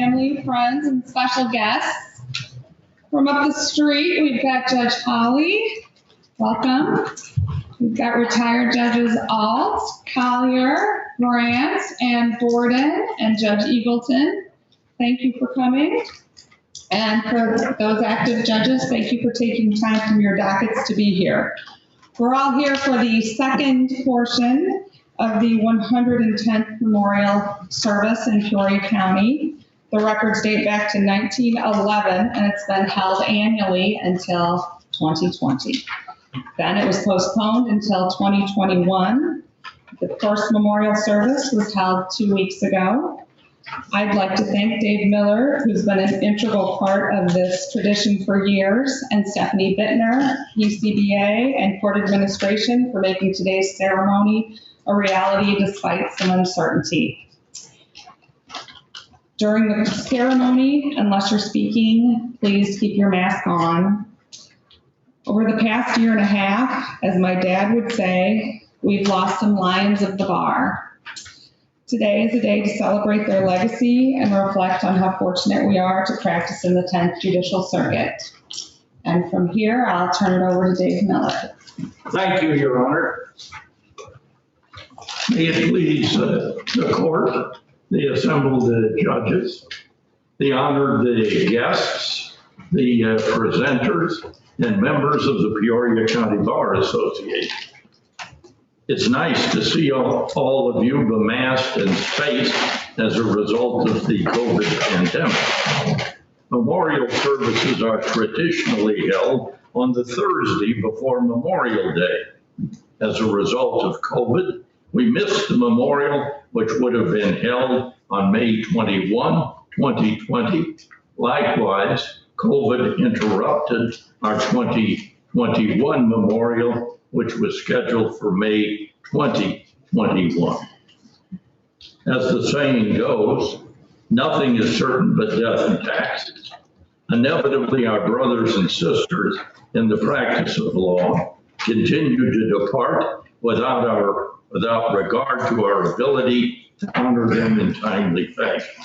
family, friends, and special guests. From up the street, we've got Judge Holly. Welcome. We've got retired judges Alt, Collier, Grant, and Borden, and Judge Eagleton. Thank you for coming. And for those active judges, thank you for taking time from your dockets to be here. We're all here for the second portion of the 110th Memorial Service in Peoria County. The records date back to 1911, and it's been held annually until 2020. Then it was postponed until 2021. The first memorial service was held 2 weeks ago. I'd like to thank Dave Miller, who's been an integral part of this tradition for years, and Stephanie Bittner, UCBA, and court administration for making today's ceremony a reality despite some uncertainty. During the ceremony, unless you're speaking, please keep your mask on. Over the past year and a half, as my dad would say, we've lost some lions of the bar. Today is a day to celebrate their legacy and reflect on how fortunate we are to practice in the 10th Judicial Circuit. And from here, I'll turn it over to Dave Miller. Thank you, Your Honor. May it please the court, the assembled judges, the honored guests, the presenters, and members of the Peoria County Bar Association. It's nice to see all of you bemasked and spaced as a result of the COVID pandemic. Memorial services are traditionally held on the Thursday before Memorial Day. As a result of COVID, we missed the memorial, which would have been held on May 21, 2020. Likewise, COVID interrupted our 2021 memorial, which was scheduled for May 2021. As the saying goes, nothing is certain but death and taxes. Inevitably, our brothers and sisters in the practice of law continue to depart without regard to our ability to honor them in timely fashion.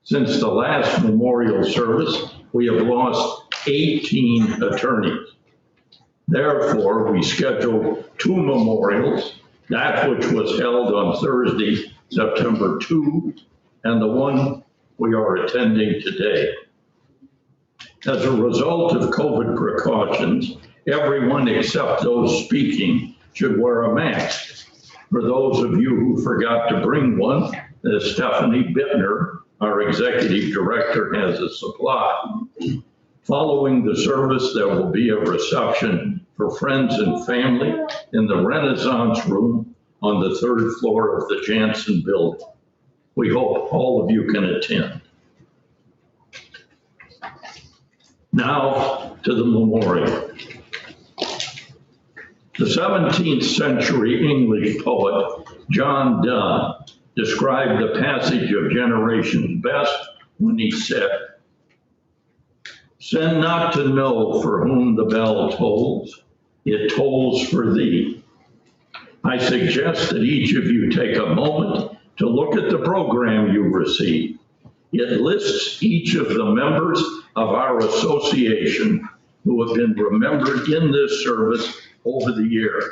Since the last memorial service, we have lost 18 attorneys. Therefore, we scheduled 2 memorials, that which was held on Thursday, September 2, and the one we are attending today. As a result of COVID precautions, everyone except those speaking should wear a mask. For those of you who forgot to bring one, Stephanie Bittner, our executive director, has a supply. Following the service, there will be a reception for friends and family in the Renaissance Room on the 3rd floor of the Jansen building. We hope all of you can attend. Now to the memorial. The 17th century English poet John Donne described the passage of generations best when he said, "Send not to know for whom the bell tolls, it tolls for thee." I suggest that each of you take a moment to look at the program you received. It lists each of the members of our association who have been remembered in this service over the years.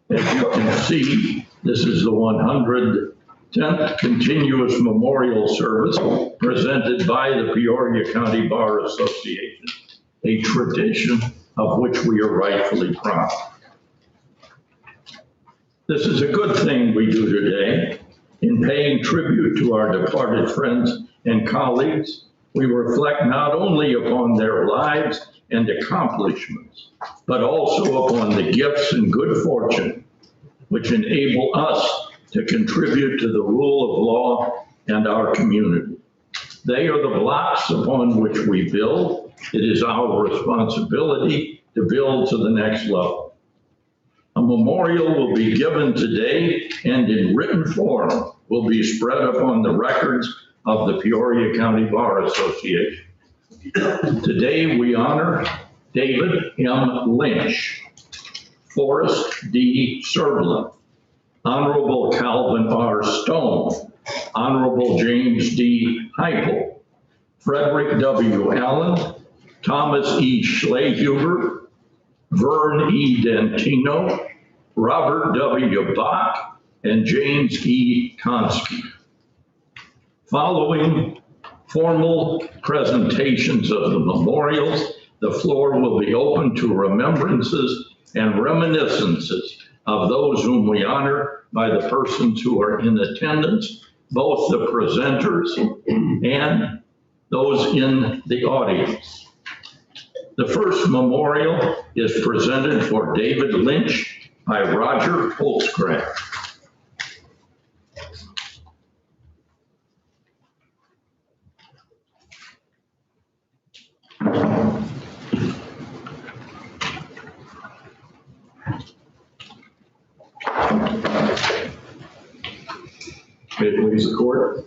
As you can see, this is the 110th continuous memorial service presented by the Peoria County Bar Association, a tradition of which we are rightfully proud. This is a good thing we do today. In paying tribute to our departed friends and colleagues, we reflect not only upon their lives and accomplishments, but also upon the gifts and good fortune which enable us to contribute to the rule of law and our community. They are the blocks upon which we build. It is our responsibility to build to the next level. A memorial will be given today and in written form will be spread upon the records of the Peoria County Bar Association. Today we honor David M. Lynch, Forrest D. Serblin, Honorable Calvin R. Stone, Honorable James D. Heupel, Frederick W. Allen, Thomas E. Schlehuber, Vern E. Dentino, Robert W. Bach, and James E. Koski. Following formal presentations of the memorials, the floor will be open to remembrances and reminiscences of those whom we honor by the persons who are in attendance, both the presenters and those in the audience. The first memorial is presented for David Lynch by Roger Holtgren. May it please the court.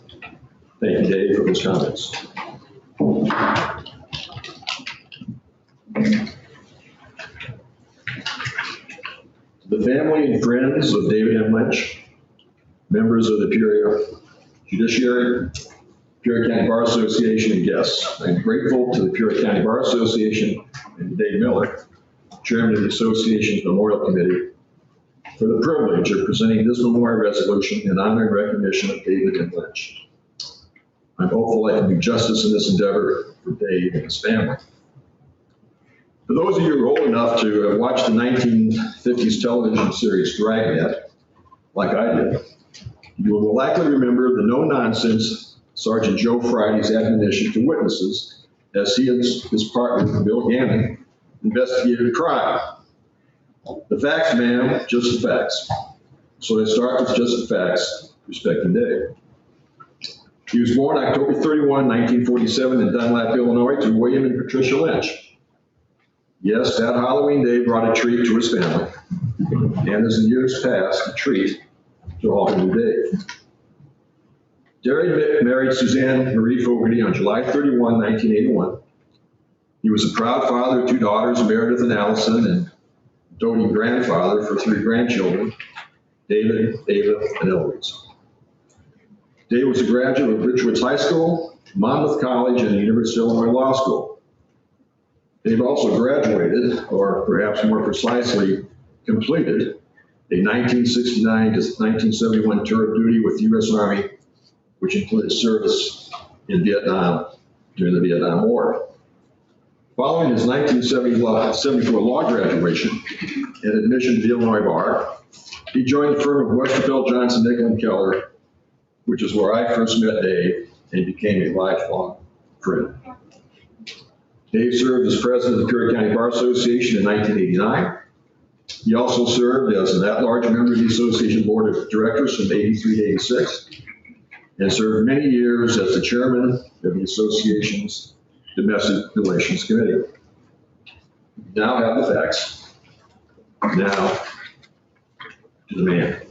Thank you, Dave, for those comments. The family and friends of David M. Lynch, members of the Peoria Judiciary, Peoria County Bar Association, and guests, I am grateful to the Peoria County Bar Association and to Dave Miller, Chairman of the Association's Memorial Committee, for the privilege of presenting this memorial resolution in honor and recognition of David M. Lynch. I'm hopeful I can do justice in this endeavor for Dave and his family. For those of you who are old enough to have watched the 1950s television series Dragnet, like I did, you will likely remember the no-nonsense Sergeant Joe Friday's admonition to witnesses as he and his partner, Bill Gannon, investigated a crime. The facts, ma'am, just the facts. So let's start with just the facts respecting Dave. He was born October 31, 1947 in Dunlap, Illinois, to William and Patricia Lynch. Yes, that Halloween day brought a treat to his family, and as the years passed, a treat to all who knew Dave. Derry married Suzanne Marie Fogarty on July 31, 1981. He was a proud father of two daughters, Meredith and Allison, and doting grandfather for three grandchildren, David, Ava, and Eloise. Dave was a graduate of Richwoods High School, Monmouth College, and the University of Illinois Law School. Dave also graduated, or perhaps more precisely, completed a 1969 to 1971 tour of duty with the U.S. Army, which included service in Vietnam during the Vietnam War. Following his 1974 law graduation and admission to the Illinois Bar, he joined the firm of Westerfeld, Johnson, Nickel, and Keller, which is where I first met Dave and became a lifelong friend. Dave served as president of the Peoria County Bar Association in 1989. He also served as an at-large member of the Association Board of Directors from 83 to 86, and served many years as the chairman of the Association's Domestic Relations Committee. Now have the facts. Now to the man.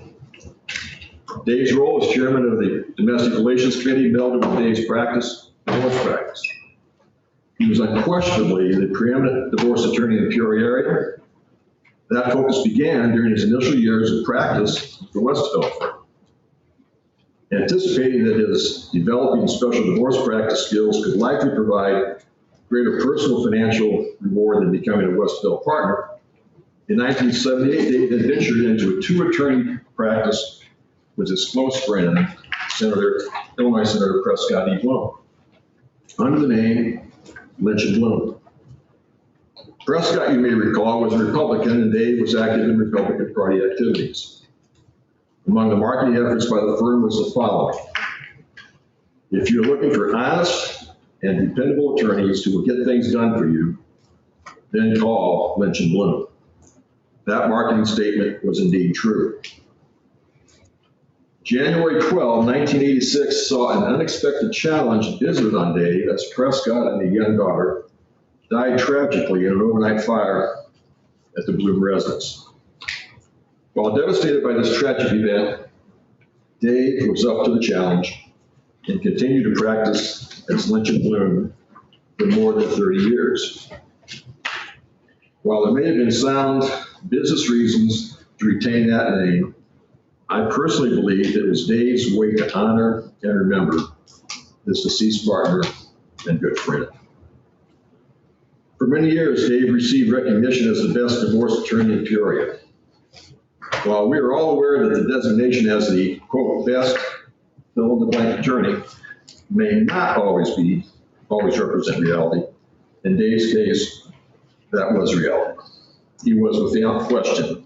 Dave's role as chairman of the Domestic Relations Committee melded with Dave's practice, divorce practice. He was unquestionably the preeminent divorce attorney in the Peoria area. That focus began during his initial years of practice at the Westfield firm. Anticipating that his developing special divorce practice skills could likely provide greater personal financial reward than becoming a Westfield partner, in 1978, Dave then ventured into a two-attorney practice with his close friend, Illinois Senator Prescott E. Bloom, under the name Lynch and Bloom. Prescott, you may recall, was a Republican, and Dave was active in Republican Party activities. Among the marketing efforts by the firm was the following: if you're looking for honest and dependable attorneys who will get things done for you, then call Lynch and Bloom. That marketing statement was indeed true. January 12, 1986 saw an unexpected challenge visited on Dave as Prescott and a young daughter died tragically in an overnight fire at the Bloom residence. While devastated by this tragic event, Dave was up to the challenge and continued to practice as Lynch and Bloom for more than 30 years. While there may have been sound business reasons to retain that name, I personally believe it was Dave's way to honor and remember this deceased partner and good friend. For many years, Dave received recognition as the best divorce attorney in Peoria. While we are all aware that the designation as the, quote, best fill-in-the-blank attorney may not always represent reality, in Dave's case, that was reality. He was, without question,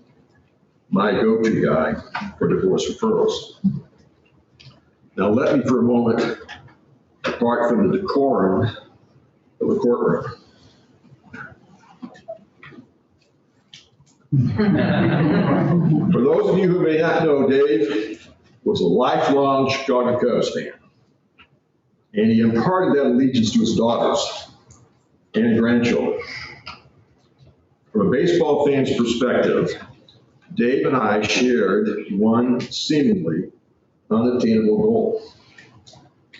my go-to guy for divorce referrals. Now let me for a moment depart from the decorum of the courtroom. For those of you who may not know, Dave was a lifelong Chicago Cubs fan, and he imparted that allegiance to his daughters and grandchildren. From a baseball fan's perspective, Dave and I shared one seemingly unattainable goal.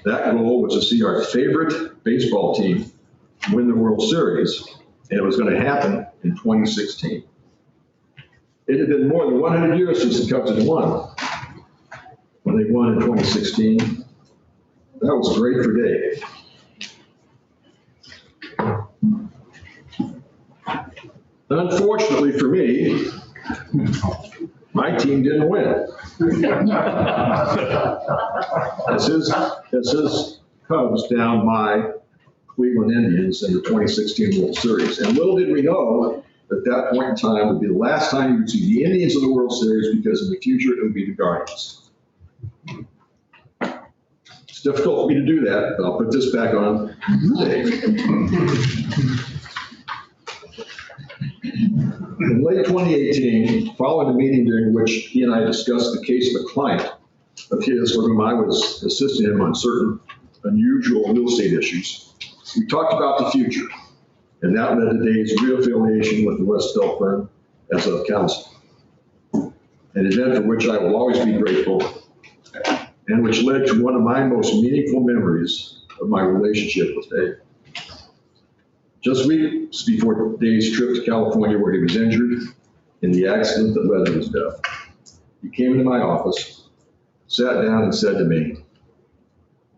That goal was to see our favorite baseball team win the World Series, and it was going to happen in 2016. It had been more than 100 years since the Cubs had won. When they won in 2016, that was great for Dave. Unfortunately for me, my team didn't win. As his Cubs downed my Cleveland Indians in the 2016 World Series. And little did we know at that point in time would be the last time you would see the Indians in the World Series, because in the future it would be the Guardians. It's difficult for me to do that, but I'll put this back on Dave. In late 2018, following a meeting during which he and I discussed the case of a client of his for whom I was assisting him on certain unusual real estate issues, we talked about the future, and that led to Dave's reaffiliation with the Westfeld firm as of counsel, an event for which I will always be grateful, and which led to one of my most meaningful memories of my relationship with Dave. Just weeks before Dave's trip to California, where he was injured in the accident that led to his death, he came into my office, sat down, and said to me,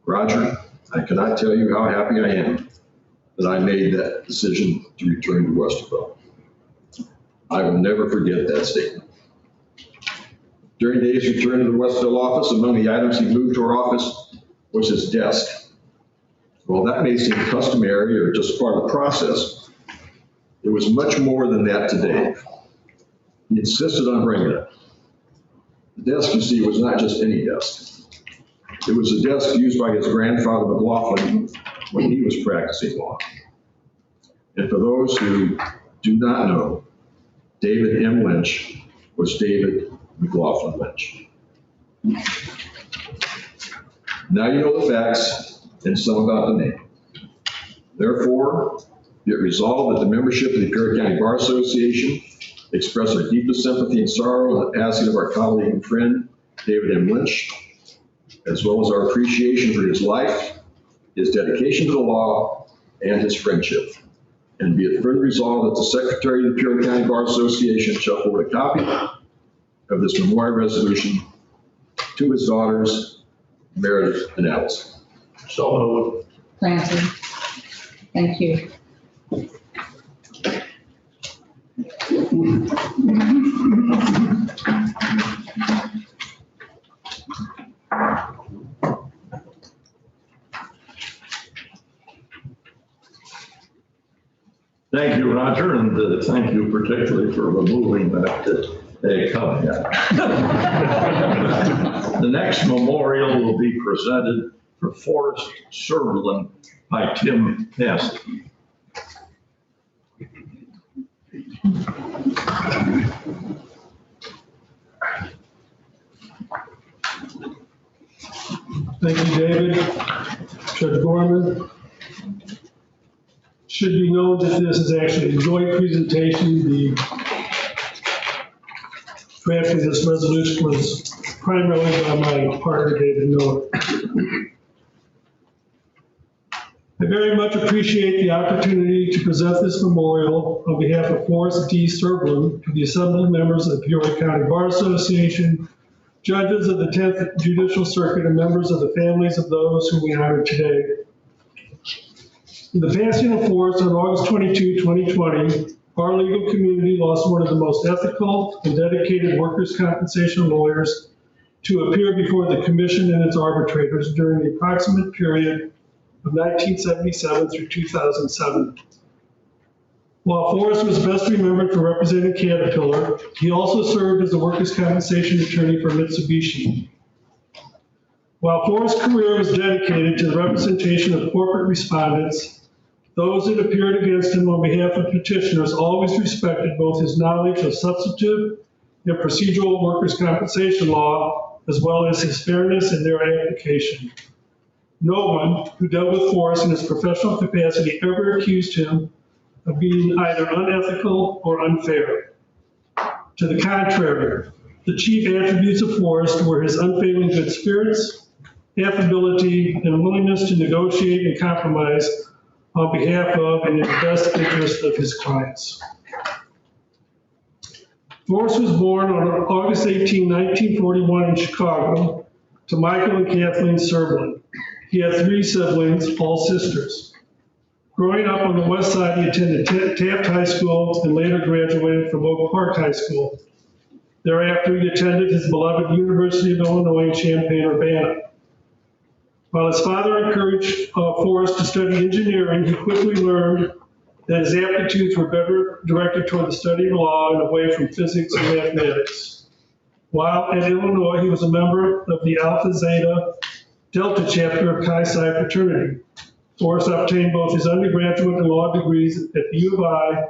"Roger, I cannot tell you how happy I am that I made that decision to return to Westerville." I will never forget that statement. During Dave's return to the Westerville office, among the items he moved to our office was his desk. Well, that may seem customary or just part of the process. It was much more than that to Dave. He insisted on bringing it. The desk, you see, was not just any desk. It was a desk used by his grandfather McLaughlin when he was practicing law. And for those who do not know, David M. Lynch was David McLaughlin Lynch. Now you know the facts and some about the name. Therefore, be it resolved that the membership of the Peoria County Bar Association express our deepest sympathy and sorrow in the passing of our colleague and friend, David M. Lynch, as well as our appreciation for his life, his dedication to the law, and his friendship. And be it further resolved that the Secretary of the Peoria County Bar Association shall forward a copy of this memorial resolution to his daughters, Meredith and Allison. So moved. Clancy. Thank you. Thank you, Roger, and thank you particularly for removing that caveat. The next memorial will be presented for Forrest Serberlin by Tim Caskey. Thank you, David. Judge Gorman. Should be known that this is actually a joint presentation. The drafting of this resolution was primarily by my partner, David Miller. I very much appreciate the opportunity to present this memorial on behalf of Forrest D. Serberlin to the assembled members of the Peoria County Bar Association, judges of the 10th Judicial Circuit, and members of the families of those whom we honor today. In the passing of Forrest on August 22, 2020, our legal community lost one of the most ethical and dedicated workers' compensation lawyers to appear before the commission and its arbitrators during the approximate period of 1977 through 2007. While Forrest was best remembered for representing Caterpillar, he also served as a workers' compensation attorney for Mitsubishi. While Forrest's career was dedicated to the representation of corporate respondents, those that appeared against him on behalf of petitioners always respected both his knowledge of substantive and procedural workers' compensation law, as well as his fairness in their application. No one who dealt with Forrest in his professional capacity ever accused him of being either unethical or unfair. To the contrary, the chief attributes of Forrest were his unfailing good spirits, affability, and willingness to negotiate and compromise on behalf of and in the best interest of his clients. Forrest was born on August 18, 1941 in Chicago to Michael and Kathleen Serblin. He had 3 siblings, all sisters. Growing up on the west side, he attended Taft High School and later graduated from Oak Park High School. Thereafter, he attended his beloved University of Illinois in Champaign-Urbana. While his father encouraged Forrest to study engineering, he quickly learned that his aptitudes were better directed toward the study of law and away from physics and mathematics. While at Illinois, he was a member of the Alpha Zeta Delta chapter of Chi Psi fraternity. Forrest obtained both his undergraduate and law degrees at the U of I,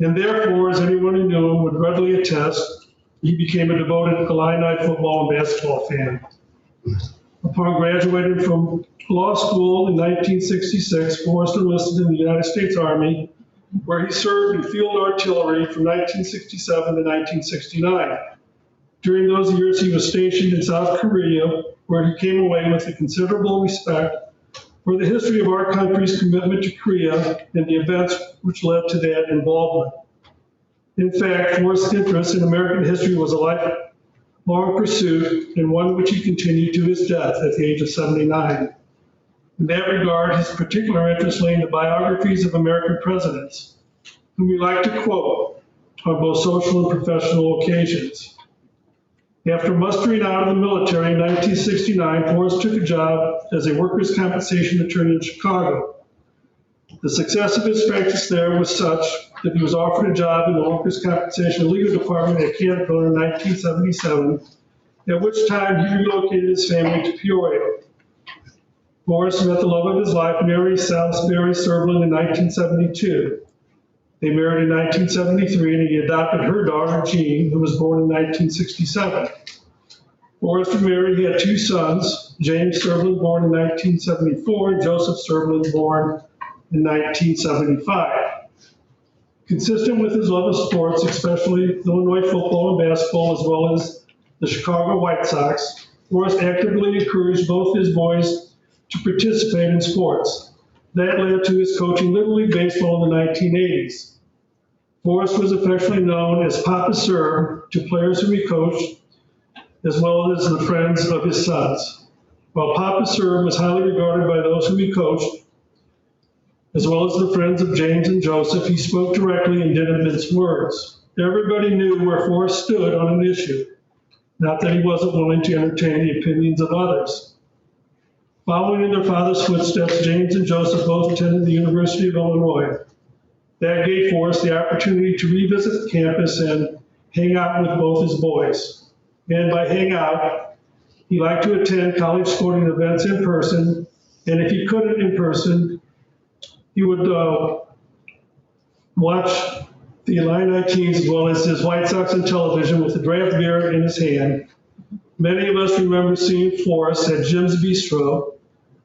and therefore, as anyone who knew him would readily attest, he became a devoted Illini football and basketball fan. Upon graduating from law school in 1966, Forrest enlisted in the United States Army, where he served in field artillery from 1967 to 1969. During those years, he was stationed in South Korea, where he came away with a considerable respect for the history of our country's commitment to Korea and the events which led to that involvement. In fact, Forrest's interest in American history was a lifelong pursuit and one which he continued to his death at the age of 79. In that regard, his particular interest lay in the biographies of American presidents, whom he liked to quote on both social and professional occasions. After mustering out of the military in 1969, Forrest took a job as a workers' compensation attorney in Chicago. The success of his practice there was such that he was offered a job in the workers' compensation legal department at Caterpillar in 1977, at which time he relocated his family to Peoria. Forrest met the love of his life, Mary Salisbury Serblin, in 1972. They married in 1973, and he adopted her daughter, Jean, who was born in 1967. Forrest and Mary had 2 sons, James Serblin, born in 1974, and Joseph Serblin, born in 1975. Consistent with his love of sports, especially Illinois football and basketball, as well as the Chicago White Sox, Forrest actively encouraged both his boys to participate in sports. That led to his coaching Little League Baseball in the 1980s. Forrest was affectionately known as Papa Sir to players whom he coached, as well as the friends of his sons. While Papa Sir was highly regarded by those whom he coached, as well as the friends of James and Joseph, he spoke directly and didn't mince words. Everybody knew where Forrest stood on an issue, not that he wasn't willing to entertain the opinions of others. Following in their father's footsteps, James and Joseph both attended the University of Illinois. That gave Forrest the opportunity to revisit the campus and hang out with both his boys. And by hang out, he liked to attend college sporting events in person, and if he couldn't in person, he would watch the Illini teams as well as his White Sox on television with a draft beer in his hand. Many of us remember seeing Forrest at Jim's Bistro,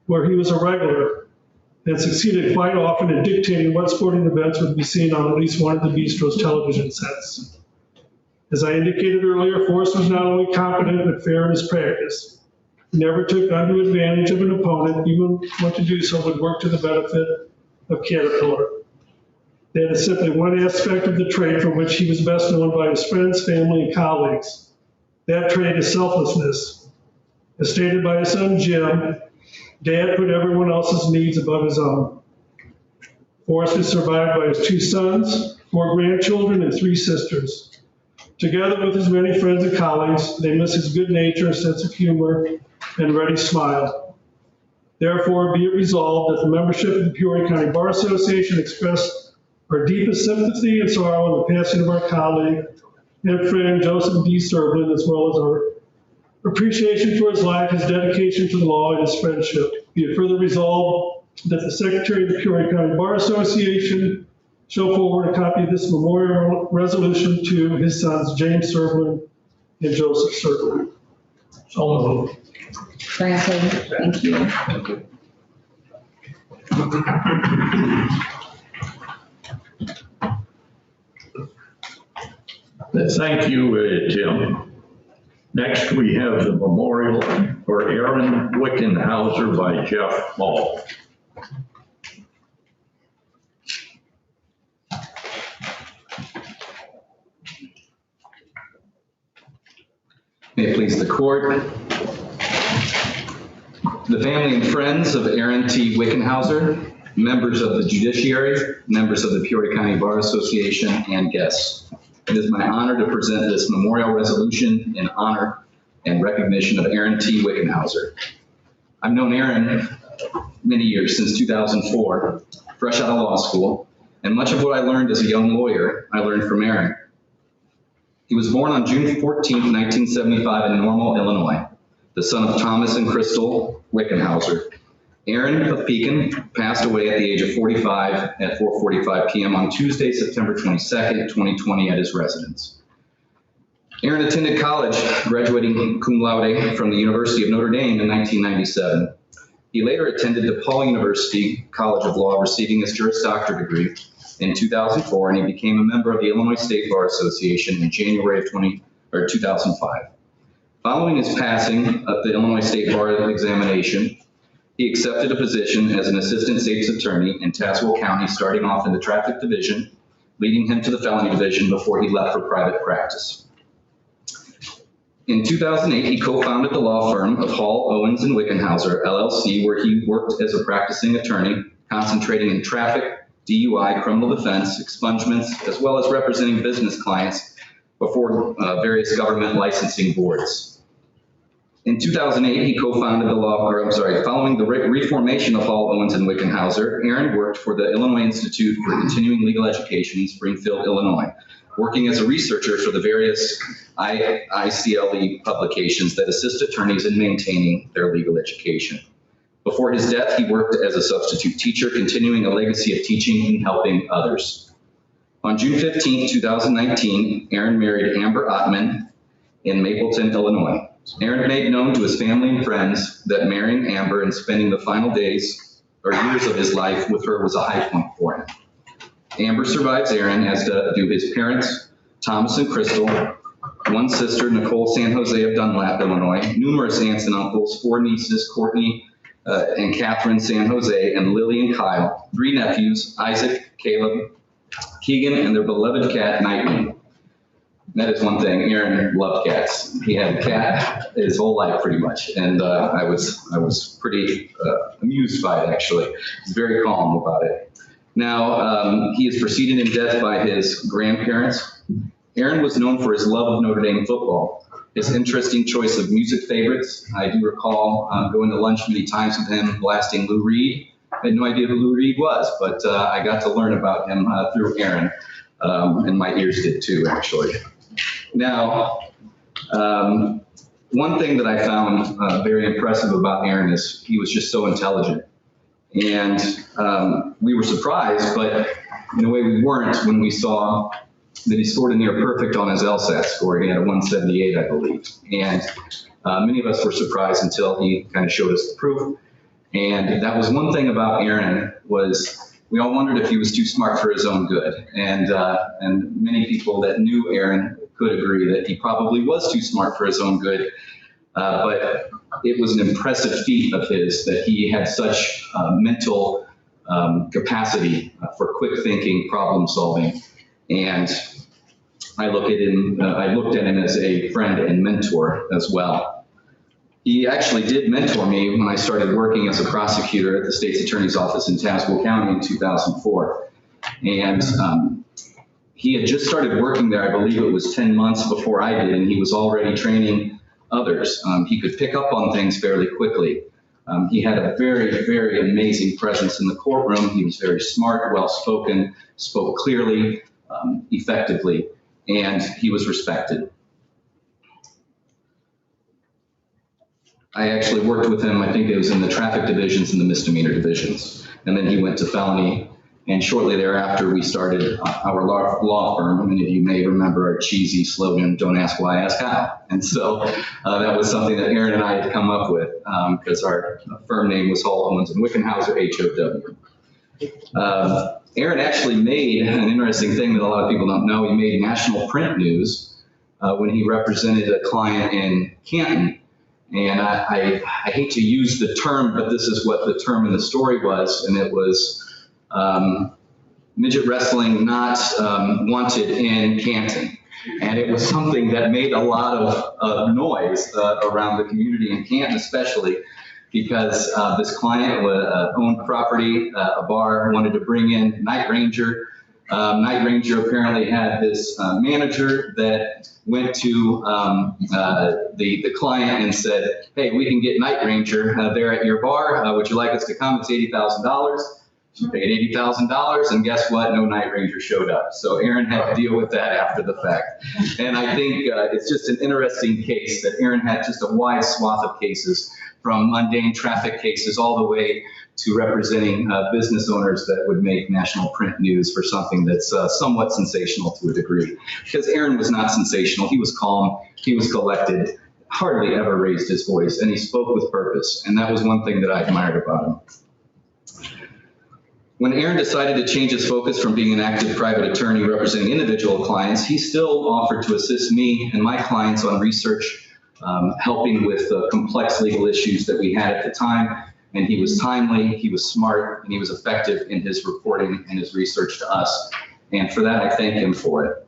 where he was a regular and succeeded quite often in dictating what sporting events would be seen on at least one of the Bistro's television sets. As I indicated earlier, Forrest was not only competent but fair in his practice. He never took undue advantage of an opponent, even when to do so would work to the benefit of Caterpillar. That is simply one aspect of the trait for which he was best known by his friends, family, and colleagues. That trait is selflessness. As stated by his son Jim, Dad put everyone else's needs above his own. Forrest is survived by his 2 sons, 4 grandchildren, and 3 sisters. Together with his many friends and colleagues, they miss his good nature, sense of humor, and ready smile. Therefore, be it resolved that the membership of the Peoria County Bar Association express our deepest sympathy and sorrow in the passing of our colleague and friend Joseph D. Serblin, as well as our appreciation for his life, his dedication to the law, and his friendship. Be it further resolved that the Secretary of the Peoria County Bar Association shall forward a copy of this memorial resolution to his sons James Serblin and Joseph Serblin. So moved. Granted, thank you. Thank you, Tim. Next, we have the memorial for Aaron Wickenhauser by Jeff Hall. May it please the court. The family and friends of Aaron T. Wickenhauser, members of the judiciary, members of the Peoria County Bar Association, and guests. It is my honor to present this memorial resolution in honor and recognition of Aaron T. Wickenhauser. I've known Aaron many years, since 2004, fresh out of law school, and much of what I learned as a young lawyer, I learned from Aaron. He was born on June 14, 1975 in Normal, Illinois, the son of Thomas and Crystal Wickenhauser. Aaron of Pekin passed away at the age of 45 at 4:45 p.m. on Tuesday, September 22nd, 2020 at his residence. Aaron attended college, graduating cum laude from the University of Notre Dame in 1997. He later attended DePaul University College of Law, receiving his Juris Doctor degree in 2004, and he became a member of the Illinois State Bar Association in January of 2005. Following his passing of the Illinois State Bar examination, he accepted a position as an assistant state's attorney in Tazewell County, starting off in the traffic division, leading him to the felony division before he left for private practice. In 2008, he co-founded the law firm of Hall, Owens, and Wickenhauser, LLC, where he worked as a practicing attorney, concentrating in traffic, DUI, criminal defense, expungements, as well as representing business clients before various government licensing boards. In 2008, he co-founded following the reformation of Hall, Owens, and Wickenhauser, Aaron worked for the Illinois Institute for Continuing Legal Education in Springfield, Illinois, working as a researcher for the various ICLE publications that assist attorneys in maintaining their legal education. Before his death, he worked as a substitute teacher, continuing a legacy of teaching and helping others. On June 15, 2019, Aaron married Amber Ottman in Mapleton, Illinois. Aaron made known to his family and friends that marrying Amber and spending the final days or years of his life with her was a high point for him. Amber survives Aaron, as do his parents, Thomas and Crystal, one sister, Nicole San Jose of Dunlap, Illinois, numerous aunts and uncles, 4 nieces, Courtney and Catherine San Jose, and Lily and Kyle, 3 nephews, Isaac, Caleb, Keegan, and their beloved cat, Nightwing. That is one thing. Aaron loved cats. He had a cat his whole life, pretty much, and I was pretty amused by it. Actually, he's very calm about it. Now he is preceded in death by his grandparents. Aaron was known for his love of Notre Dame football, his interesting choice of music favorites. I do recall going to lunch many times with him, blasting Lou Reed. I had no idea who Lou Reed was, but I got to learn about him through Aaron, and my ears did too, actually. Now, one thing that I found very impressive about Aaron is he was just so intelligent. And we were surprised, but in a way we weren't when we saw that he scored a near perfect on his LSAT score. He had a 178, I believe. And many of us were surprised until he kind of showed us the proof. And that was one thing about Aaron, was we all wondered if he was too smart for his own good. And many people that knew Aaron could agree that he probably was too smart for his own good. But it was an impressive feat of his that he had such mental capacity for quick thinking, problem solving. And I looked at him as a friend and mentor as well. He actually did mentor me when I started working as a prosecutor at the state's attorney's office in Tazewell County in 2004. And he had just started working there, I believe it was 10 months before I did, and he was already training others. He could pick up on things fairly quickly. He had a very, very amazing presence in the courtroom. He was very smart, well-spoken, spoke clearly, effectively, and he was respected. I actually worked with him, I think it was in the traffic divisions and the misdemeanor divisions. And then he went to felony. And shortly thereafter, we started our law firm. Many of you may remember our cheesy slogan, "Don't ask why, ask how." And so that was something that Aaron and I had come up with because our firm name was Holtgren and Wickenhauser, HOW. Aaron actually made an interesting thing that a lot of people don't know. He made national print news when he represented a client in Canton. And I hate to use the term, but this is what the term in the story was, and it was midget wrestling not wanted in Canton. And it was something that made a lot of noise around the community in Canton especially, because this client owned property, a bar, wanted to bring in Night Ranger. Night Ranger apparently had this manager that went to the client and said, "Hey, we can get Night Ranger there at your bar. Would you like us to come? It's $80,000. She paid $80,000, and guess what? No Night Ranger showed up. So Aaron had to deal with that after the fact. And I think it's just an interesting case that Aaron had just a wide swath of cases, from mundane traffic cases all the way to representing business owners that would make national print news for something that's somewhat sensational to a degree. Because Aaron was not sensational. He was calm. He was collected, hardly ever raised his voice, and he spoke with purpose. And that was one thing that I admired about him. When Aaron decided to change his focus from being an active private attorney representing individual clients, he still offered to assist me and my clients on research, helping with the complex legal issues that we had at the time. And he was timely, he was smart, and he was effective in his reporting and his research to us. And for that, I thank him for it.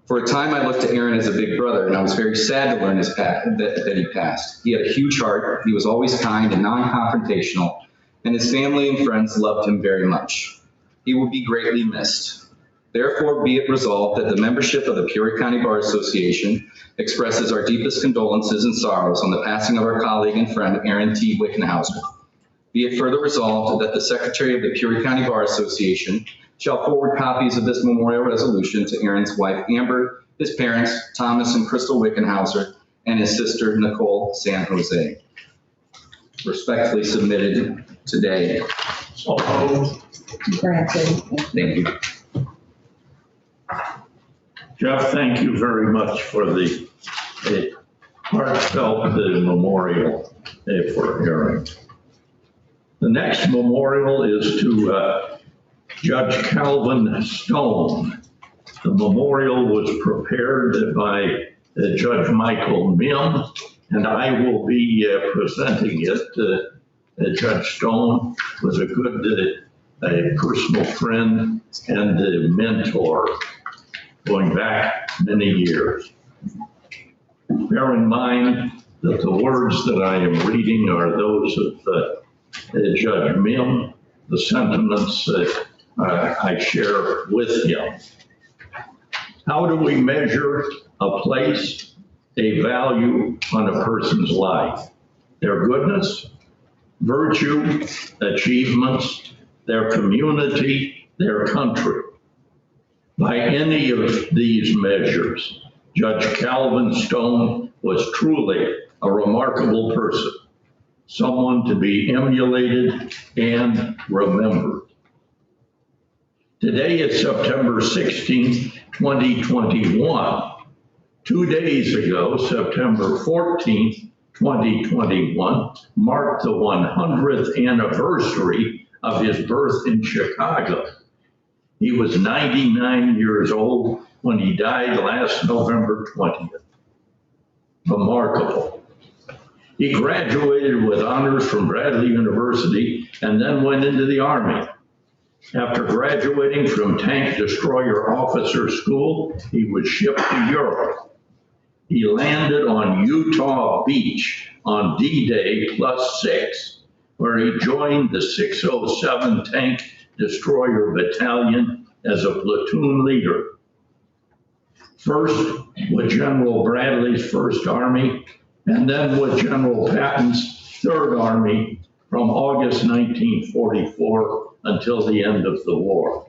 For a time, I looked to Aaron as a big brother, and I was very sad to learn that he passed. He had a huge heart, he was always kind and non-confrontational, and his family and friends loved him very much. He will be greatly missed. Therefore, be it resolved that the membership of the Peoria County Bar Association expresses our deepest condolences and sorrows on the passing of our colleague and friend, Aaron T. Wickenhauser. Be it further resolved that the Secretary of the Peoria County Bar Association shall forward copies of this memorial resolution to Aaron's wife, Amber, his parents, Thomas and Crystal Wickenhauser, and his sister, Nicole San Jose. Respectfully submitted today. Granted. Thank you. Jeff, thank you very much for the heartfelt memorial for Aaron. The next memorial is to Judge Calvin Stone. The memorial was prepared by Judge Michael Mim, and I will be presenting it. Judge Stone was a good personal friend and a mentor going back many years. Bear in mind that the words that I am reading are those of Judge Mim, the sentiments that I share with him. How do we measure a place, a value on a person's life? Their goodness, virtue, achievements, their community, their country. By any of these measures, Judge Calvin Stone was truly a remarkable person, someone to be emulated and remembered. Today is September 16, 2021. 2 days ago, September 14, 2021, marked the 100th anniversary of his birth in Chicago. He was 99 years old when he died last November 20th. Remarkable. He graduated with honors from Bradley University and then went into the Army. After graduating from Tank Destroyer Officer School, he was shipped to Europe. He landed on Utah Beach on D-Day +6, where he joined the 607 Tank Destroyer Battalion as a platoon leader. First with General Bradley's 1st Army, and then with General Patton's 3rd Army from August 1944 until the end of the war.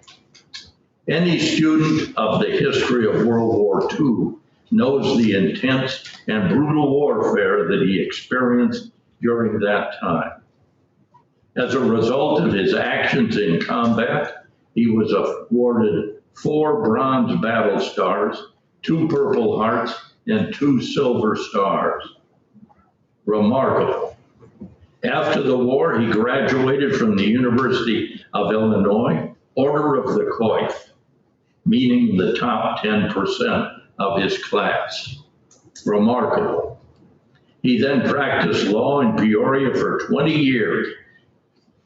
Any student of the history of World War II knows the intense and brutal warfare that he experienced during that time. As a result of his actions in combat, he was awarded 4 Bronze Battle Stars, 2 Purple Hearts, and 2 Silver Stars. Remarkable. After the war, he graduated from the University of Illinois, Order of the Coif, meaning the top 10% of his class. Remarkable. He then practiced law in Peoria for 20 years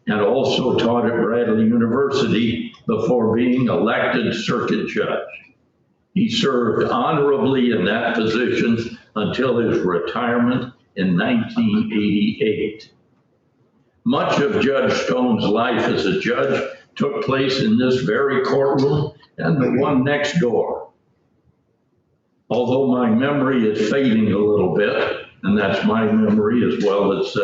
and also taught at Bradley University before being elected circuit judge. He served honorably in that position until his retirement in 1988. Much of Judge Stone's life as a judge took place in this very courtroom and the one next door. Although my memory is fading a little bit, and that's my memory as well as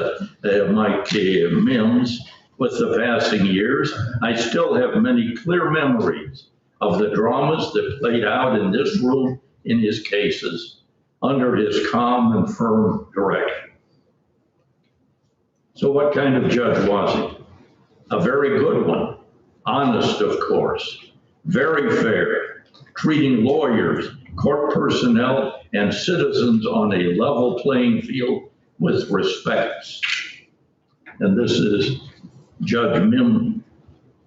Mike Mims, with the passing years, I still have many clear memories of the dramas that played out in this room in his cases under his calm and firm direction. So what kind of judge was he? A very good one. Honest, of course. Very fair, treating lawyers, court personnel, and citizens on a level playing field with respect. And this is Judge Mim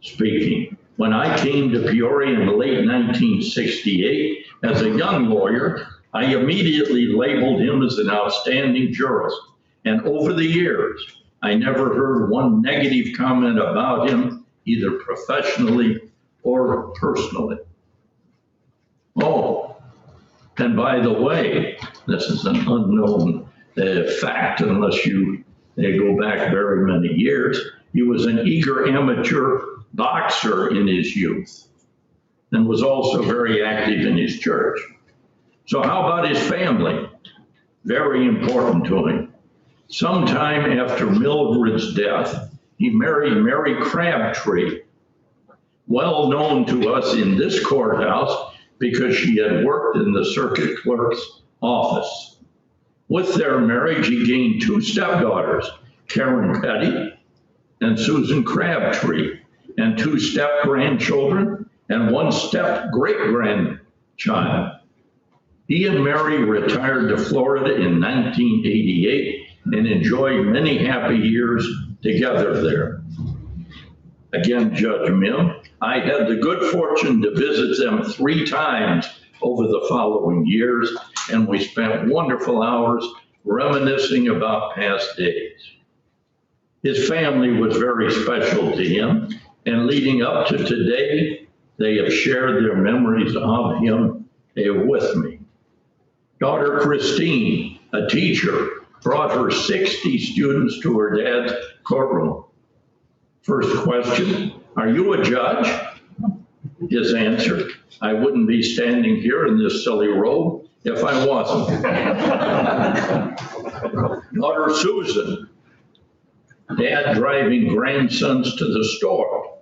speaking. When I came to Peoria in the late 1968 as a young lawyer, I immediately labeled him as an outstanding jurist. And over the years, I never heard one negative comment about him, either professionally or personally. Oh, and by the way, this is an unknown fact unless you go back very many years. He was an eager amateur boxer in his youth and was also very active in his church. So how about his family? Very important to him. Sometime after Mildred's death, he married Mary Crabtree, well known to us in this courthouse because she had worked in the circuit clerk's office. With their marriage, he gained 2 stepdaughters, Karen Petty and Susan Crabtree, and 2 step-grandchildren and 1 step-great-grandchild. He and Mary retired to Florida in 1988 and enjoyed many happy years together there. Again, Judge Mim, I had the good fortune to visit them 3 times over the following years, and we spent wonderful hours reminiscing about past days. His family was very special to him, and leading up to today, they have shared their memories of him with me. Daughter Christine, a teacher, brought her 60 students to her dad's courtroom. First question, are you a judge? His answer, I wouldn't be standing here in this silly robe if I wasn't. Daughter Susan, dad driving grandsons to the store.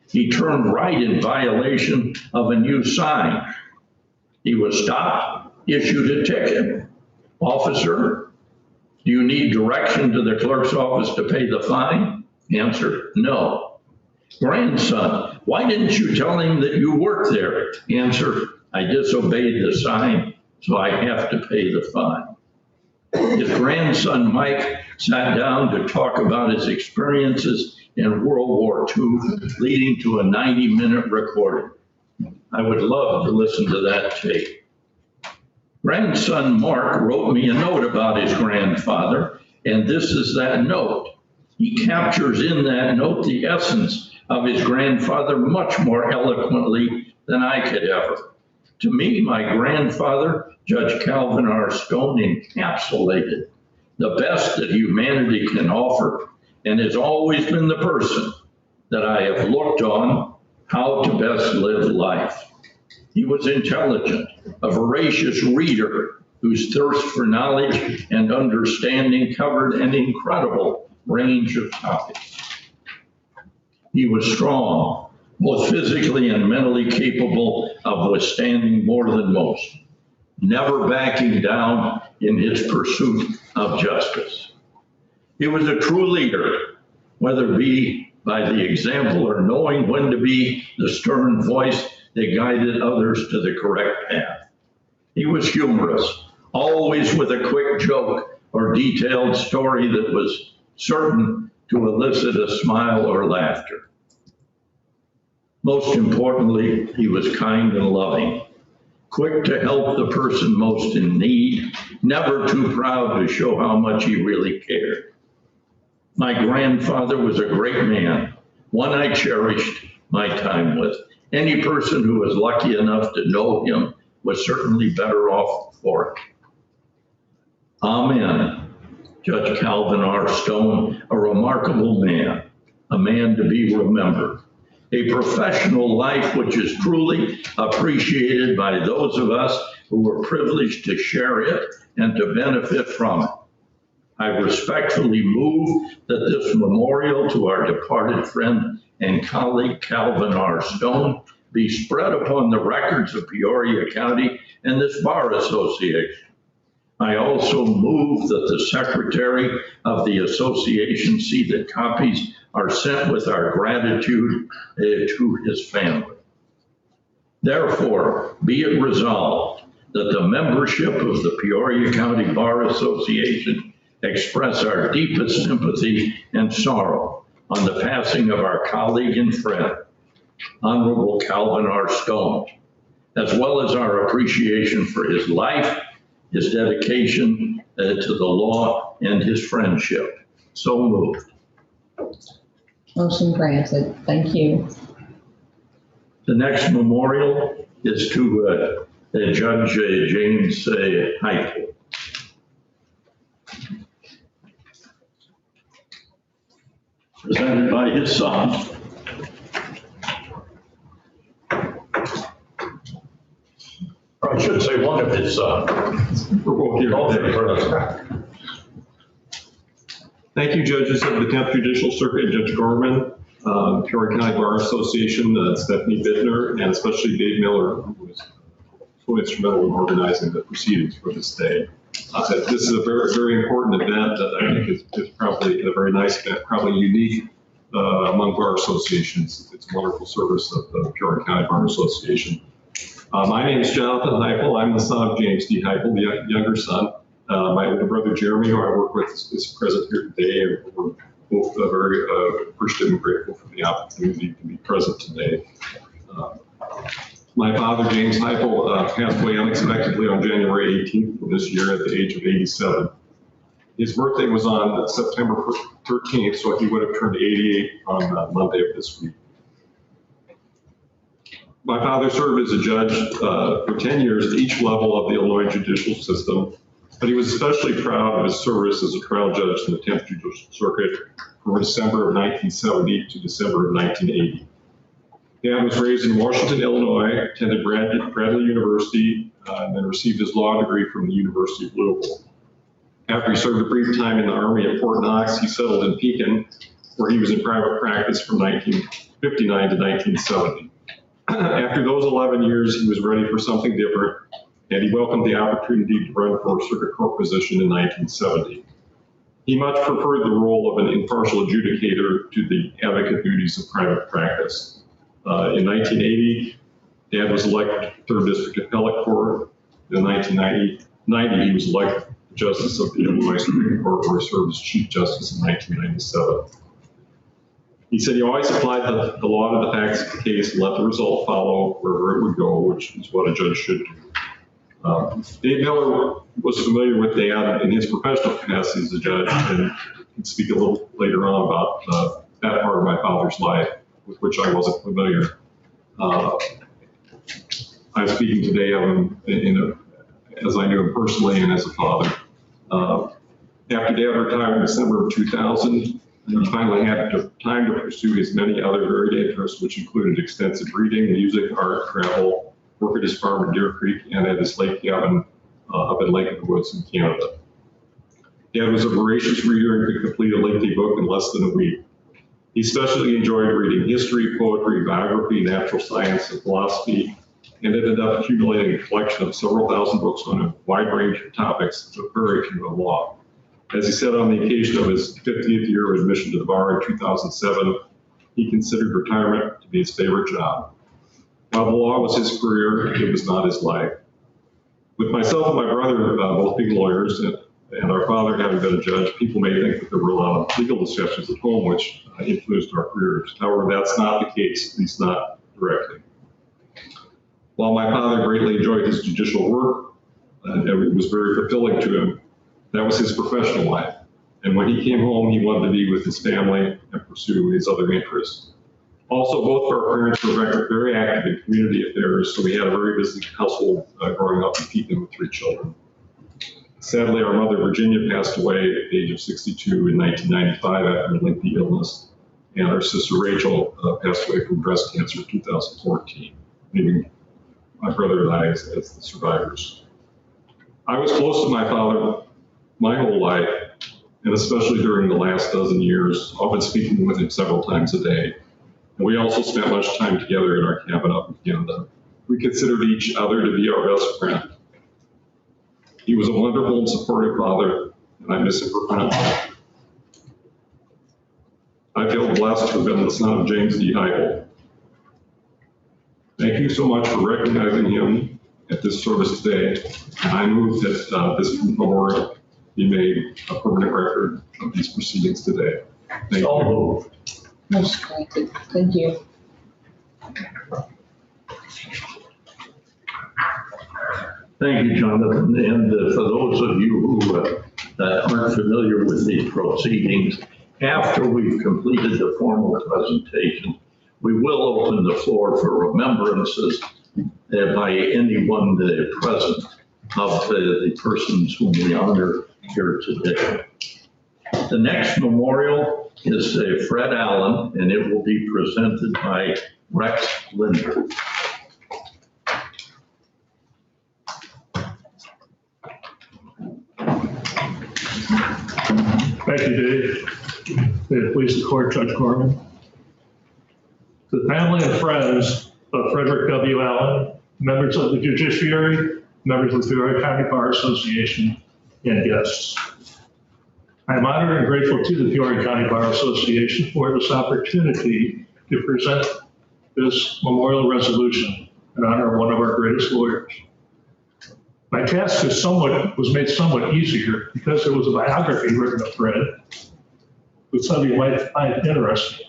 He turned right in violation of a new sign. He was stopped, issued a ticket. Officer, do you need direction to the clerk's office to pay the fine? Answer, no. Grandson, why didn't you tell him that you work there? Answer, I disobeyed the sign, so I have to pay the fine. His grandson, Mike, sat down to talk about his experiences in World War II, leading to a 90-minute recording. I would love to listen to that tape. Grandson Mark wrote me a note about his grandfather, and this is that note. He captures in that note the essence of his grandfather much more eloquently than I could ever. To me, my grandfather, Judge Calvin R. Stone, encapsulated the best that humanity can offer and has always been the person that I have looked on how to best live life. He was intelligent, a voracious reader whose thirst for knowledge and understanding covered an incredible range of topics. He was strong, both physically and mentally capable of withstanding more than most, never backing down in his pursuit of justice. He was a true leader, whether it be by the example or knowing when to be the stern voice that guided others to the correct path. He was humorous, always with a quick joke or detailed story that was certain to elicit a smile or laughter. Most importantly, he was kind and loving, quick to help the person most in need, never too proud to show how much he really cared. My grandfather was a great man, one I cherished my time with. Any person who was lucky enough to know him was certainly better off for it. Amen. Judge Calvin R. Stone, a remarkable man, a man to be remembered, a professional life which is truly appreciated by those of us who were privileged to share it and to benefit from it. I respectfully move that this memorial to our departed friend and colleague Calvin R. Stone be spread upon the records of Peoria County and this Bar Association. I also move that the secretary of the association see that copies are sent with our gratitude to his family. Therefore, be it resolved that the membership of the Peoria County Bar Association express our deepest sympathy and sorrow on the passing of our colleague and friend, Honorable Calvin R. Stone, as well as our appreciation for his life, his dedication to the law, and his friendship. So moved. Motion granted. Thank you. The next memorial is to Judge James Heifel. Presented by his son. Or I should say one of his sons. We're both here today. Thank you, judges of the 10th Judicial Circuit, Judge Gorman, Peoria County Bar Association, Stephanie Bittner, and especially Dave Miller, who was so instrumental in organizing the proceedings for this day. This is a very, very important event that I think is probably a very nice event, probably unique among bar associations. It's a wonderful service of the Peoria County Bar Association. My name is Jonathan Heifel. I'm the son of James D. Heifel, the younger son. My older brother Jeremy, who I work with, is present here today, and we're both very appreciative and grateful for the opportunity to be present today. My father, James Heifel, passed away unexpectedly on January 18th of this year at the age of 87. His birthday was on September 13th, so he would have turned 88 on Monday of this week. My father served as a judge for 10 years at each level of the Illinois judicial system, but he was especially proud of his service as a trial judge in the 10th Judicial Circuit from December of 1970 to December of 1980. Dad was raised in Washington, Illinois, attended Bradley University, and then received his law degree from the University of Louisville. After he served a brief time in the Army at Fort Knox, he settled in Pekin, where he was in private practice from 1959 to 1970. After those 11 years, he was ready for something different, and he welcomed the opportunity to run for a circuit court position in 1970. He much preferred the role of an impartial adjudicator to the advocate duties of private practice. In 1980, Dad was elected to 3rd District Appellate Court. In 1990, he was elected Justice of the Illinois Supreme Court, where he served as Chief Justice in 1997. He said he always applied the law to the facts of the case and let the result follow wherever it would go, which is what a judge should do. Dave Miller was familiar with Dad in his professional capacity as a judge, and can speak a little later on about that part of my father's life. with which I wasn't familiar. I'm speaking today of him as I knew him personally and as a father. After Dad retired in December of 2000, he finally had time to pursue his many other varied interests, which included extensive reading, music, art, travel, work at his farm in Deer Creek, and at his lake cabin up in Lake of the Woods in Canada. Dad was a voracious reader and could complete a lengthy book in less than a week. He especially enjoyed reading history, poetry, biography, natural science, and philosophy, and ended up accumulating a collection of several thousand books on a wide range of topics, but very few on law. As he said on the occasion of his 50th year of admission to the bar in 2007, he considered retirement to be his favorite job. While the law was his career, it was not his life. With myself and my brother both being lawyers and our father having been a judge, people may think that there were a lot of legal discussions at home which influenced our careers. However, that's not the case, at least not directly. While my father greatly enjoyed his judicial work, it was very fulfilling to him. That was his professional life. And when he came home, he wanted to be with his family and pursue his other interests. Also, both of our parents were very active in community affairs, so we had a very busy household growing up and keeping with 3 children. Sadly, our mother, Virginia, passed away at the age of 62 in 1995 after a lengthy illness, and our sister Rachel passed away from breast cancer in 2014, leaving my brother and I as the survivors. I was close to my father my whole life, and especially during the last dozen years, often speaking with him several times a day. And we also spent much time together in our cabin up in Canada. We considered each other to be our best friend. He was a wonderful and supportive father, and I miss him profoundly. I feel blessed to have been the son of James D. Heigl. Thank you so much for recognizing him at this service today. And I move that this memorial be made a permanent record of these proceedings today. Thank you. Most granted. Thank you. Thank you, Jonathan. And for those of you who aren't familiar with these proceedings, after we've completed the formal presentation, we will open the floor for remembrances by anyone present of the persons whom we honor here today. The next memorial is Fred Allen, and it will be presented by Rex Linder. Thank you, Dave. May it please the court, Judge Corman. The family and friends of Frederick W. Allen, members of the judiciary, members of the Peoria County Bar Association, and guests. I am honored and grateful to the Peoria County Bar Association for this opportunity to present this memorial resolution in honor of one of our greatest lawyers. My task was made somewhat easier because there was a biography written of Fred, which some of you might find interesting.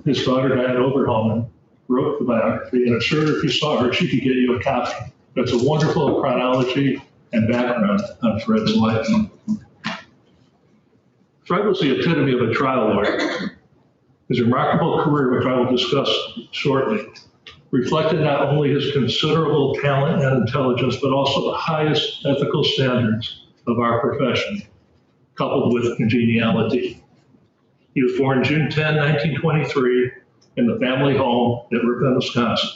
His daughter, Diane Oberholman, wrote the biography, and I'm sure if you saw her, she could get you a copy. That's a wonderful chronology and background on Fred's life. Fred was the epitome of a trial lawyer. His remarkable career, which I will discuss shortly, reflected not only his considerable talent and intelligence, but also the highest ethical standards of our profession, coupled with congeniality. He was born June 10, 1923, in the family home at Ripon, Wisconsin.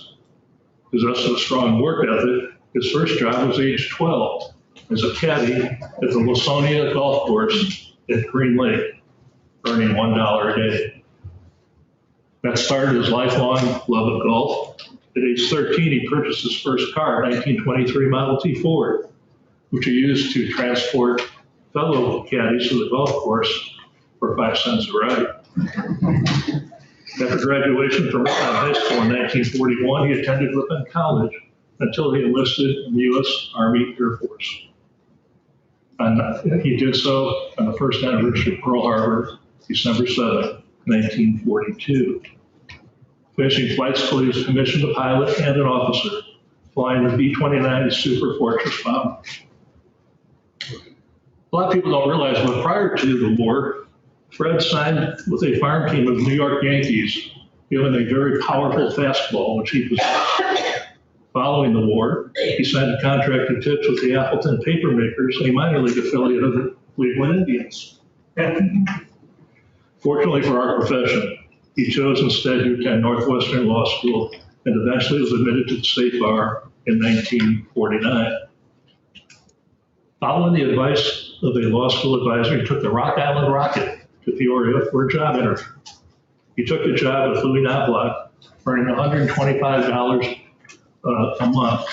Possessed a strong work ethic, his first job was age 12 as a caddy at the Lasonia Golf Course at Green Lake, earning $1 a day. That started his lifelong love of golf. At age 13, he purchased his first car, a 1923 Model T Ford, which he used to transport fellow caddies to the golf course for 5 cents a ride. After graduation from Ripon High School in 1941, he attended Ripon College until he enlisted in the U.S. Army Air Force. And he did so on the first anniversary of Pearl Harbor, December 7, 1942. Finishing flight school, he was commissioned a pilot and an officer, flying the B-29 Super Fortress bomber. A lot of people don't realize, but prior to the war, Fred signed with a farm team of New York Yankees given a very powerful fastball, which he possessed. Following the war, he signed a contract to pitch with the Appleton Papermakers, a minor league affiliate of the Cleveland Indians. Fortunately for our profession, he chose instead to attend Northwestern Law School and eventually was admitted to the state bar in 1949. Following the advice of a law school advisor, he took the Rock Island Rocket to Peoria for a job interview. He took the job with Louis Knobloch, earning $125 a month,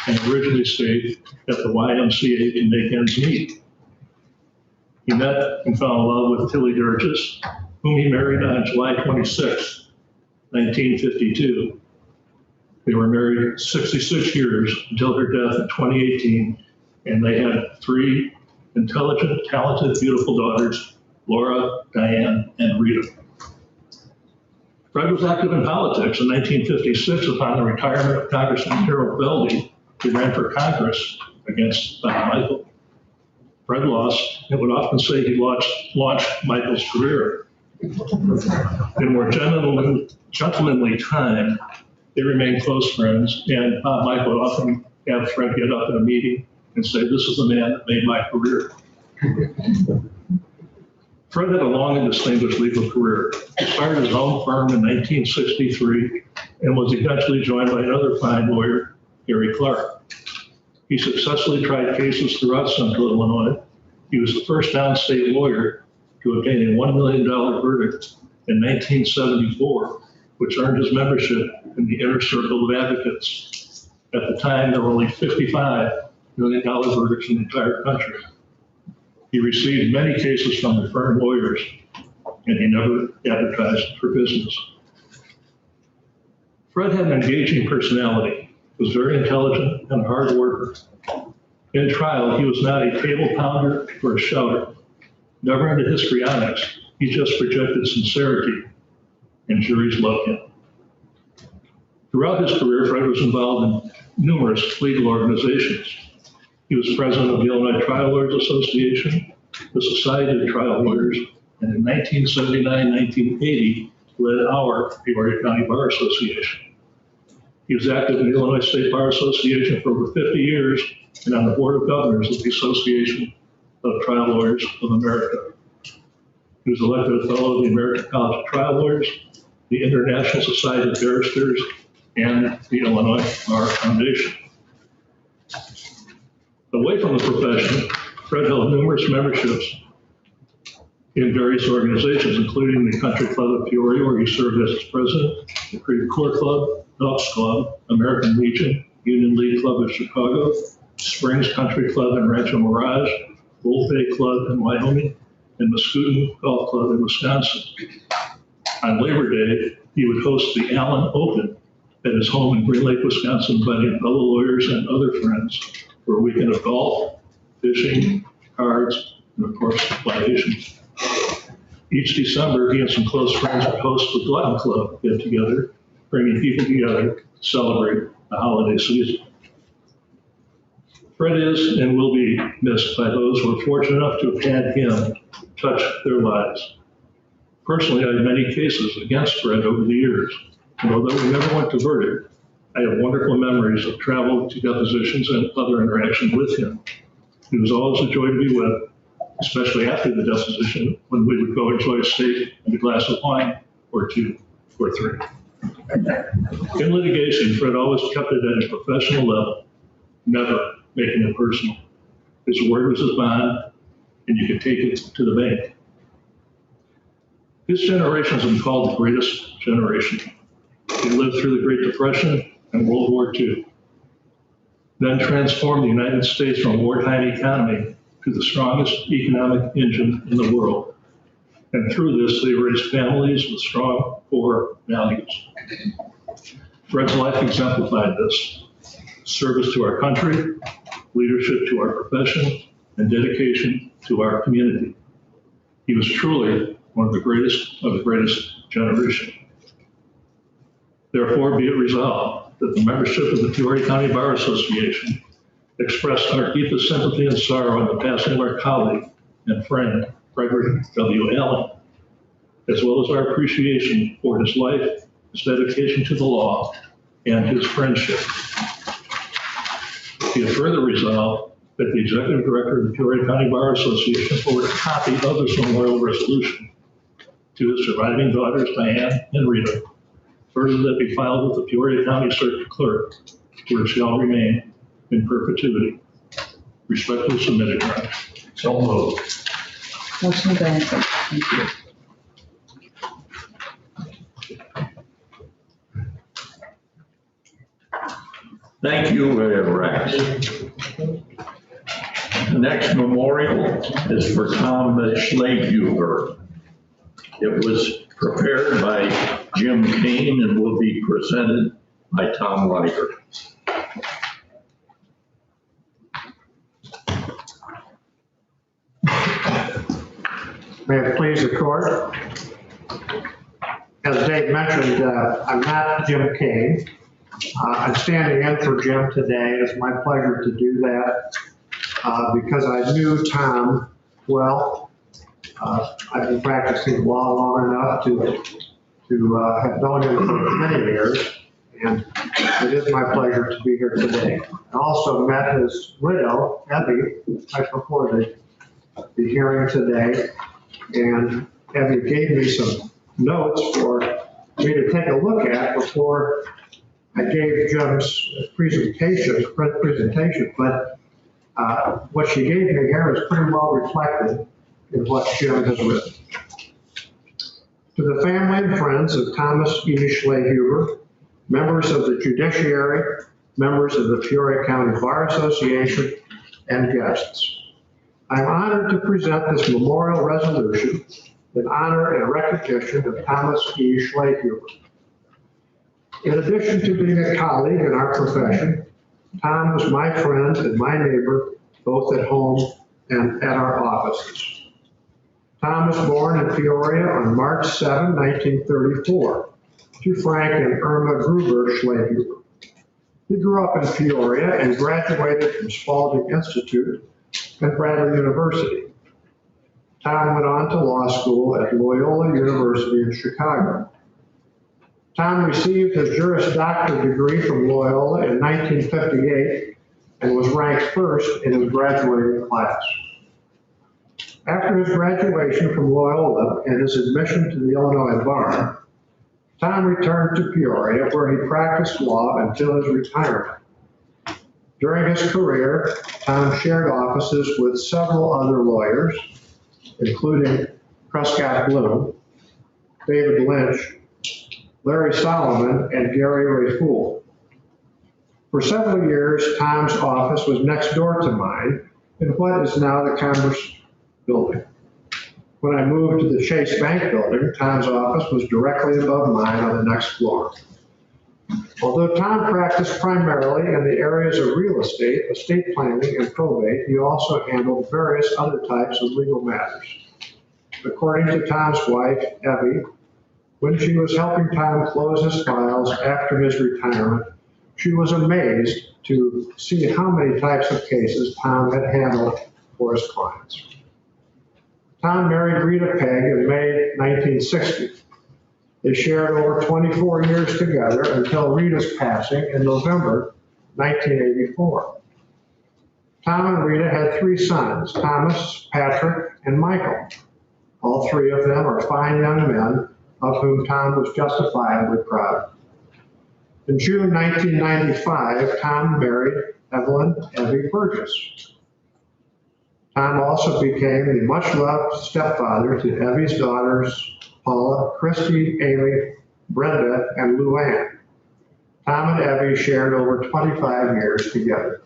and originally stayed at the YMCA to make ends meet. He met and fell in love with Tilly Durgis, whom he married on July 26, 1952. They were married 66 years until her death in 2018, and they had 3 intelligent, talented, beautiful daughters, Laura, Diane, and Rita. Fred was active in politics. In 1956, upon the retirement of Congressman Harold Belding, he ran for Congress against Bob Michael. Fred lost, and would often say he launched Michael's career. In more gentlemanly time, they remained close friends, and Bob Michael would often have Fred get up in a meeting and say, "This is the man that made my career." Fred had a long and distinguished legal career. He started his own firm in 1963 and was eventually joined by another fine lawyer, Gary Clark. He successfully tried cases throughout Central Illinois. He was the first downstate lawyer to obtain a $1 million verdict in 1974, which earned his membership in the Inner Circle of Advocates. At the time, there were only $55 million verdicts in the entire country. He received many cases from referring lawyers, and he never advertised for business. Fred had an engaging personality, was very intelligent and a hard worker. In trial, he was not a table pounder or a shouter, never into histrionics. He just projected sincerity, and juries loved him. Throughout his career, Fred was involved in numerous legal organizations. He was president of the Illinois Trial Lawyers Association, the Society of Trial Lawyers, and in 1979-1980 led our Peoria County Bar Association. He was active in the Illinois State Bar Association for over 50 years and on the Board of Governors of the Association of Trial Lawyers of America. He was elected a fellow of the American College of Trial Lawyers, the International Society of Barristers, and the Illinois Bar Foundation. Away from the profession, Fred held numerous memberships in various organizations, including the Country Club of Peoria, where he served as its president, the Creve Coeur Club, Elks Club, American Legion, Union League Club of Chicago, Springs Country Club in Rancho Mirage, Bull Bay Club in Wyoming, and Muscooten Golf Club in Wisconsin. On Labor Day, he would host the Allen Open at his home in Green Lake, Wisconsin, inviting fellow lawyers and other friends for a weekend of golf, fishing, cards, and of course, libations. Each December, he and some close friends would host the Glutton Club get together, bringing people together to celebrate the holiday season. Fred is and will be missed by those who are fortunate enough to have had him touch their lives. Personally, I have many cases against Fred over the years, and although we never went to verdict, I have wonderful memories of travel to depositions and other interaction with him. He was always a joy to be with, especially after the deposition, when we would go enjoy a steak and a glass of wine, or 2 or 3. In litigation, Fred always kept it at a professional level, never making it personal. His word was his bond, and you could take it to the bank. His generation has been called the greatest generation. He lived through the Great Depression and World War II, then transformed the United States from a wartime economy to the strongest economic engine in the world. And through this, they raised families with strong core values. Fred's life exemplified this: service to our country, leadership to our profession, and dedication to our community. He was truly one of the greatest generation. Therefore, be it resolved that the membership of the Peoria County Bar Association express our deepest sympathy and sorrow on the passing of our colleague and friend, Frederick W. Allen. as well as our appreciation for his life, his dedication to the law, and his friendship. Be it further resolved that the Executive Director of the Peoria County Bar Association forward a copy of this memorial resolution to his surviving daughters, Diane and Rita. Further, that be filed with the Peoria County Circuit Clerk, where it shall remain in perpetuity. Respectfully submitted, Your Honor. So moved. Motion granted. Thank you. Thank you, Rex. The next memorial is for Tom Schlegelhuber. It was prepared by Jim Kane and will be presented by Tom Liger. May it please the court. As Dave mentioned, I'm not Jim Kane. I'm standing in for Jim today. It's my pleasure to do that because I knew Tom well. I've been practicing law long enough to have known him for many years, and it is my pleasure to be here today. I also met his widow, Abby, right before the hearing today, and Abby gave me some notes for me to take a look at before I gave Jim's presentation, but what she gave me here is pretty well reflected in what Jim has written. To the family and friends of Thomas E. Schlegelhuber, members of the judiciary, members of the Peoria County Bar Association, and guests, I'm honored to present this memorial resolution in honor and recognition of Thomas E. Schlegelhuber. In addition to being a colleague in our profession, Tom was my friend and my neighbor, both at home and at our offices. Tom was born in Peoria on March 7, 1934, to Frank and Irma Gruber Schlegelhuber. He grew up in Peoria and graduated from Spalding Institute and Bradley University. Tom went on to law school at Loyola University in Chicago. Tom received his Juris Doctor degree from Loyola in 1958 and was ranked first in his graduating class. After his graduation from Loyola and his admission to the Illinois Bar, Tom returned to Peoria, where he practiced law until his retirement. During his career, Tom shared offices with several other lawyers, including Prescott Bloom, David Lynch, Larry Solomon, and Gary Ray Fool. For several years, Tom's office was next door to mine in what is now the Commerce Building. When I moved to the Chase Bank Building, Tom's office was directly above mine on the next floor. Although Tom practiced primarily in the areas of real estate, estate planning, and probate, he also handled various other types of legal matters. According to Tom's wife, Evie, when she was helping Tom close his files after his retirement, she was amazed to see how many types of cases Tom had handled for his clients. Tom married Rita Pegg in May 1960. They shared over 24 years together until Rita's passing in November 1984. Tom and Rita had 3 sons, Thomas, Patrick, and Michael. All 3 of them are fine young men of whom Tom was justifiably proud. In June 1995, Tom married Evelyn Evie Burgess. Tom also became the much-loved stepfather to Evie's daughters, Paula, Christy, Amy, Brenda, and Luann. Tom and Evie shared over 25 years together.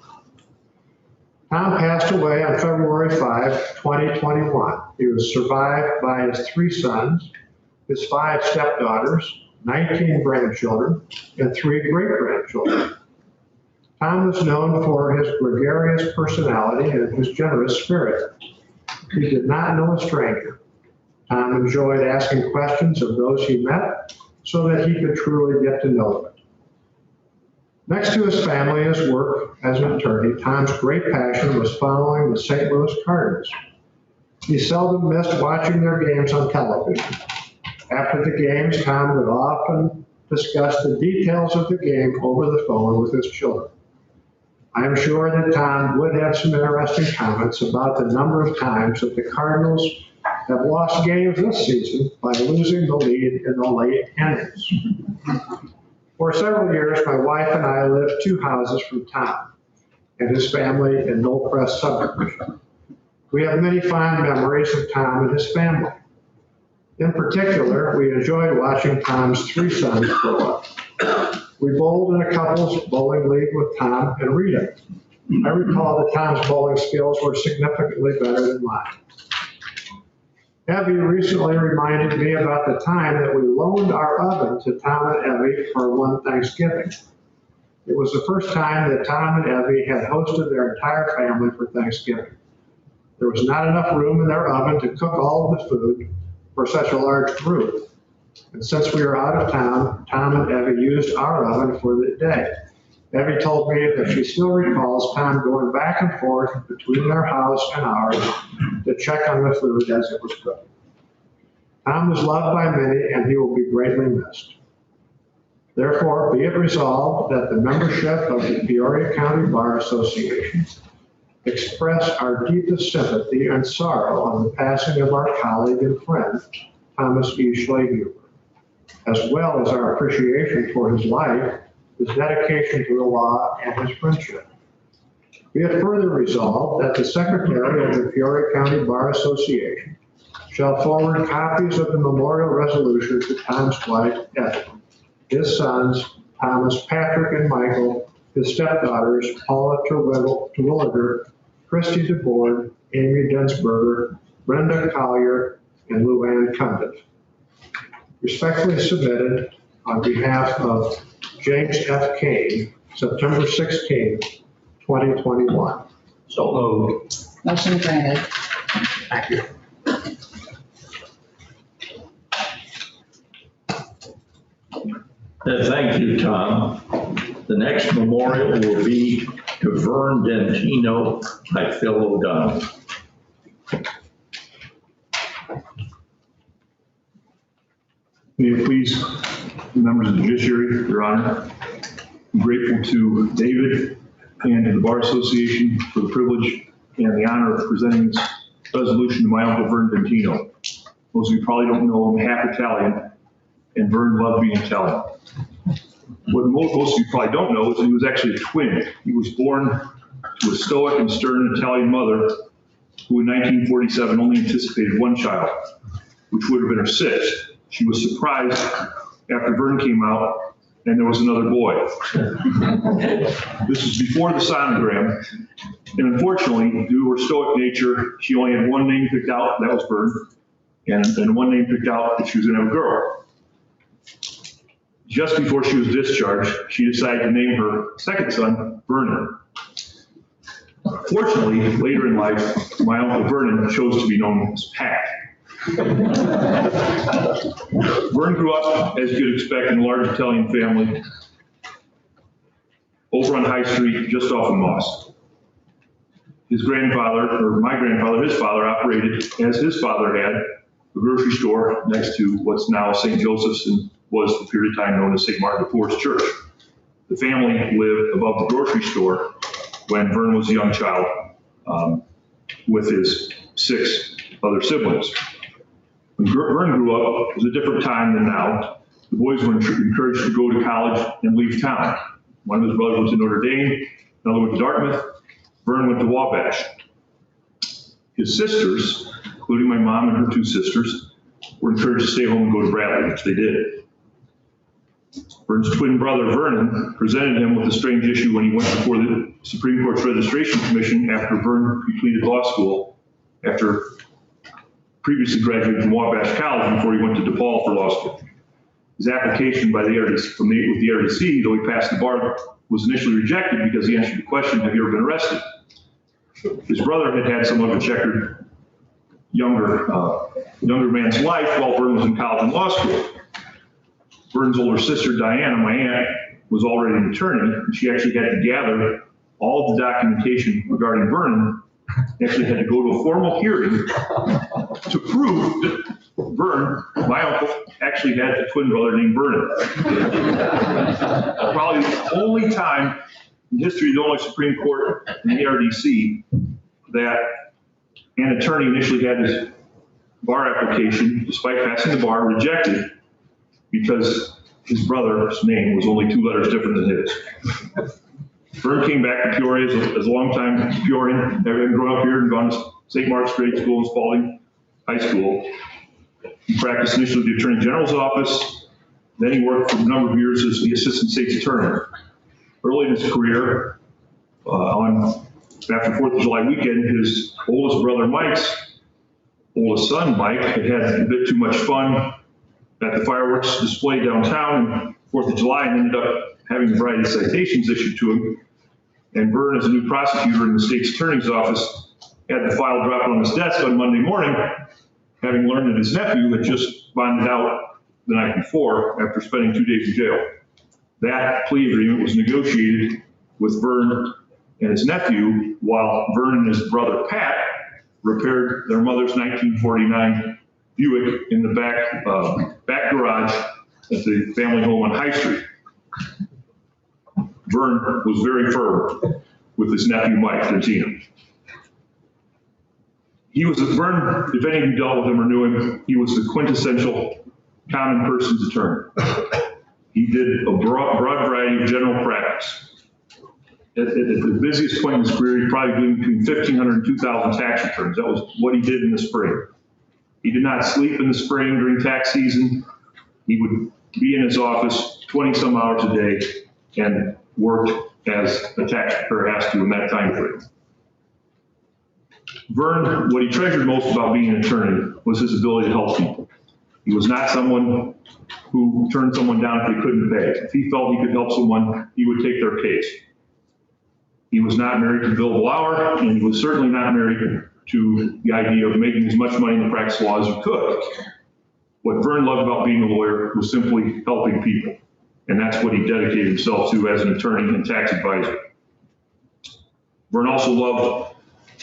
Tom passed away on February 5, 2021. He was survived by his 3 sons, his 5 stepdaughters, 19 grandchildren, and 3 great-grandchildren. Tom was known for his gregarious personality and his generous spirit. He did not know a stranger. Tom enjoyed asking questions of those he met so that he could truly get to know them. Next to his family and his work as an attorney, Tom's great passion was following the St. Louis Cardinals. He seldom missed watching their games on television. After the games, Tom would often discuss the details of the game over the phone with his children. I am sure that Tom would have some interesting comments about the number of times that the Cardinals have lost games this season by losing the lead in the late innings. For several years, my wife and I lived 2 houses from Tom and his family in Knoll Crest subdivision. We have many fond memories of Tom and his family. In particular, we enjoyed watching Tom's 3 sons grow up. We bowled in a couples bowling league with Tom and Rita. I recall that Tom's bowling skills were significantly better than mine. Evie recently reminded me about the time that we loaned our oven to Tom and Evie for one Thanksgiving. It was the first time that Tom and Evie had hosted their entire family for Thanksgiving. There was not enough room in their oven to cook all of the food for such a large group. And since we were out of town, Tom and Evie used our oven for the day. Evie told me that she still recalls Tom going back and forth between their house and ours to check on the food as it was cooked. Tom was loved by many, and he will be greatly missed. Therefore, be it resolved that the membership of the Peoria County Bar Association express our deepest sympathy and sorrow on the passing of our colleague and friend, Thomas E. Schlagehuber, as well as our appreciation for his life, his dedication to the law, and his friendship. Be it further resolved that the Secretary of the Peoria County Bar Association shall forward copies of the memorial resolution to Tom's wife, Effie, his sons, Thomas, Patrick, and Michael, his stepdaughters, Paula Terwilliger, Christy DeBoard, Amy Densberger, Brenda Collier, and Luann Cundiff. Respectfully submitted on behalf of James F. Kane, September 16, 2021. So moved. Motion granted. Thank you. Thank you, Tom. The next memorial will be to Vern Dentino by Phil O'Donnell. May it please the members of the judiciary, Your Honor, I'm grateful to David and to the Bar Association for the privilege and the honor of presenting this resolution to my uncle Vern Dentino. Most of you probably don't know I'm half Italian, and Vern loved being Italian. What most of you probably don't know is he was actually a twin. He was born to a stoic and stern Italian mother who in 1947 only anticipated one child, which would have been her 6th. She was surprised after Vern came out and there was another boy. This was before the sonogram, and unfortunately, due to her stoic nature, she only had one name picked out, that was Vern, and one name picked out that she was gonna have a girl. Just before she was discharged, she decided to name her second son, Vernon. Fortunately, later in life, my uncle Vernon chose to be known as Pat. Vern grew up, as you'd expect, in a large Italian family over on High Street, just off of Moss. His grandfather, or my grandfather, his father, operated, as his father had, a grocery store next to what's now St. Joseph's and was for a period of time known as St. Martin de Porres Church. The family lived above the grocery store when Vern was a young child with his 6 other siblings. When Vern grew up, it was a different time than now. The boys were encouraged to go to college and leave town. One of his brothers went to Notre Dame, another went to Dartmouth, Vern went to Wabash. His sisters, including my mom and her 2 sisters, were encouraged to stay home and go to Bradley, which they did. Vern's twin brother, Vernon, presented him with a strange issue when he went before the Supreme Court's Registration Commission after Vern completed law school, after previously graduated from Wabash College before he went to DePaul for law school. His application with the RDC, though he passed the bar, was initially rejected because he answered the question, have you ever been arrested? His brother had had somewhat of a checkered younger man's life while Vern was in college and law school. Vern's older sister, Diana, my aunt, was already an attorney, and she actually had to gather all the documentation regarding Vern, actually had to go to a formal hearing to prove Vern, my uncle, actually had a twin brother named Vernon. Probably the only time in history of the Illinois Supreme Court and the RDC that an attorney initially had his bar application, despite passing the bar, rejected because his brother's name was only 2 letters different than his. Vern came back to Peoria as a long-time Peorian, having grown up here and gone to St. Mark's Grade School and Spalding High School. He practiced initially at the Attorney General's office, then he worked for a number of years as the Assistant State's Attorney. Early in his career, after 4th of July weekend, his oldest brother Mike's oldest son Mike had a bit too much fun at the fireworks display downtown 4th of July and ended up having a variety of citations issued to him. And Vern, as a new prosecutor in the state's attorney's office, had the file dropped on his desk on Monday morning, having learned that his nephew had just bonded out the night before after spending 2 days in jail. That plea agreement was negotiated with Vern and his nephew while Vern and his brother Pat repaired their mother's 1949 Buick in the back garage at the family home on High Street. Vern was very firm with his nephew Mike Trentino. Vern, if any of you dealt with him or knew him, he was the quintessential common person's attorney. He did a broad variety of general practice. At the busiest point in his career, he probably doing between 1,500 and 2,000 tax returns. That was what he did in the spring. He did not sleep in the spring during tax season. He would be in his office 20 some hours a day and worked as a tax preparer has to in that time frame. Vern, what he treasured most about being an attorney was his ability to help people. He was not someone who turned someone down if he couldn't pay. If he felt he could help someone, he would take their case. He was not married to the billable hour, and he was certainly not married to the idea of making as much money in the practice law as he could. What Vern loved about being a lawyer was simply helping people, and that's what he dedicated himself to as an attorney and tax advisor. Vern also loved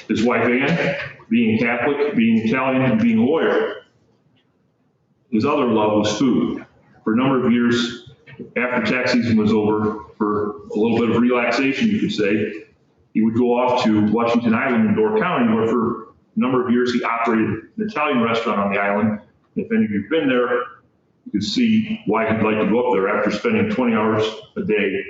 his wife Ann, being Catholic, being Italian, and being a lawyer. His other love was food. For a number of years after tax season was over, for a little bit of relaxation, you could say, he would go off to Washington Island in Door County, where for a number of years he operated an Italian restaurant on the island. If any of you have been there, you could see why he'd like to go up there. After spending 20 hours a day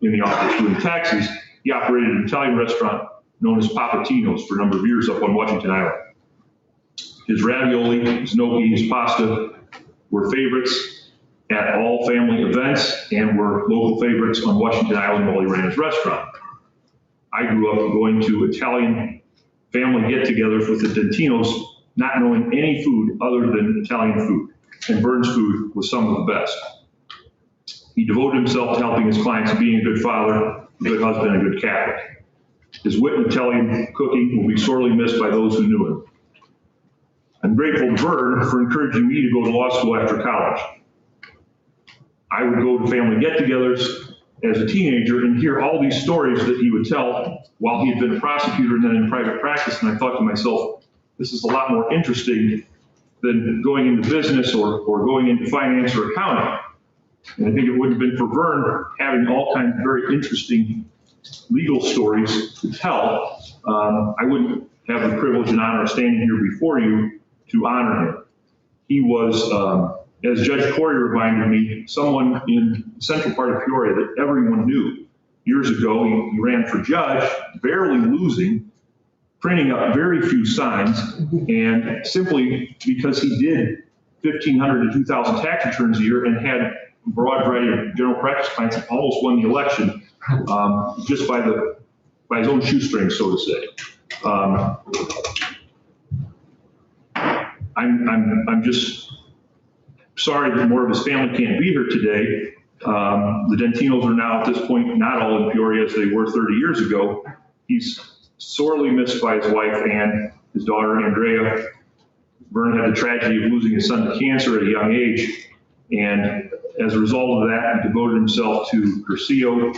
in the office doing taxes, he operated an Italian restaurant known as Papatino's for a number of years up on Washington Island. His ravioli, his gnocchi, his pasta were favorites at all family events and were local favorites on Washington Island while he ran his restaurant. I grew up going to Italian family get-togethers with the Dentinos, not knowing any food other than Italian food, and Vern's food was some of the best. He devoted himself to helping his clients, being a good father, a good husband, and a good Catholic. His wit and Italian cooking will be sorely missed by those who knew him. I'm grateful to Vern for encouraging me to go to law school after college. I would go to family get-togethers as a teenager and hear all these stories that he would tell while he had been a prosecutor and then in private practice, and I thought to myself, this is a lot more interesting than going into business or going into finance or accounting. And I think it would have been for Vern having all kinds of very interesting legal stories to tell. I wouldn't have the privilege and honor of standing here before you to honor him. He was, as Judge Corey reminded me, someone in the central part of Peoria that everyone knew. Years ago, he ran for judge, barely losing, printing up very few signs, and simply because he did 1,500 to 2,000 tax returns a year and had a broad variety of general practice clients, and almost won the election just by his own shoestrings, so to say. I'm just sorry that more of his family can't be here today. The Dentinos are now at this point not all in Peoria as they were 30 years ago. He's sorely missed by his wife Ann, his daughter Andrea. Vern had the tragedy of losing his son to cancer at a young age, and as a result of that, he devoted himself to Curcio,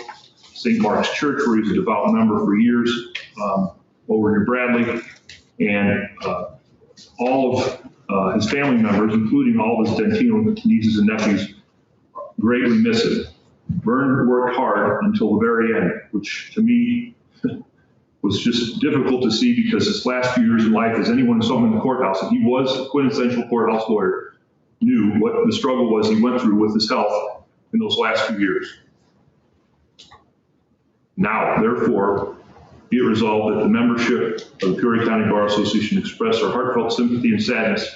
St. Mark's Church, where he was a devout member for years, over near Bradley, and all of his family members, including all of his Dentino nieces and nephews, greatly miss him. Vern worked hard until the very end, which to me was just difficult to see because his last few years in life, as anyone who saw him in the courthouse, and he was a quintessential courthouse lawyer, knew what the struggle was he went through with his health in those last few years. Now, therefore, be it resolved that the membership of the Peoria County Bar Association express our heartfelt sympathy and sadness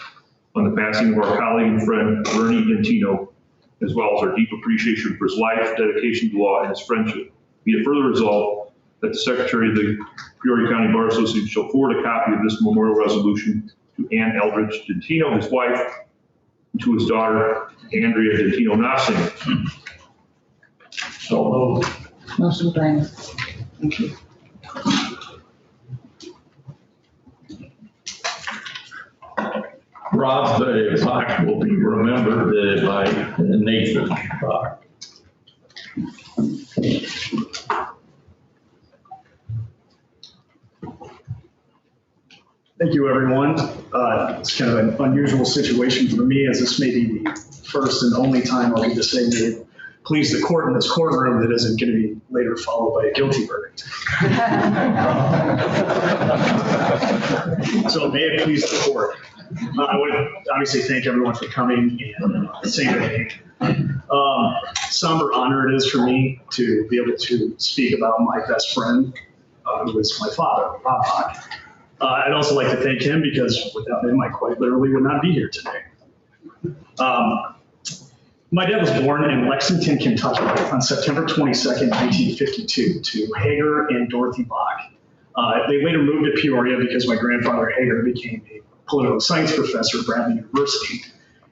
on the passing of our colleague and friend, Bernie Dentino, as well as our deep appreciation for his life, dedication to law, and his friendship. Be it further resolved that the Secretary of the Peoria County Bar Association shall forward a copy of this memorial resolution to Ann Eldridge Dentino, his wife, and to his daughter, Andrea Dentino Nossing. So, Motion granted. Thank you. Rob Bach will be remembered by Nathan Bach. Thank you, everyone. It's kind of an unusual situation for me, as this may be the first and only time I'll get to say may it please the court in this courtroom that isn't going to be later followed by a guilty verdict. So may it please the court. I would obviously thank everyone for coming and saying somber honor it is for me to be able to speak about my best friend, who was my father, Bob Bach. I'd also like to thank him because without him, I quite literally would not be here today. My dad was born in Lexington, Kentucky on September 22nd, 1952 to Hager and Dorothy Bach. They later moved to Peoria because my grandfather Hager became a political science professor at Bradley University.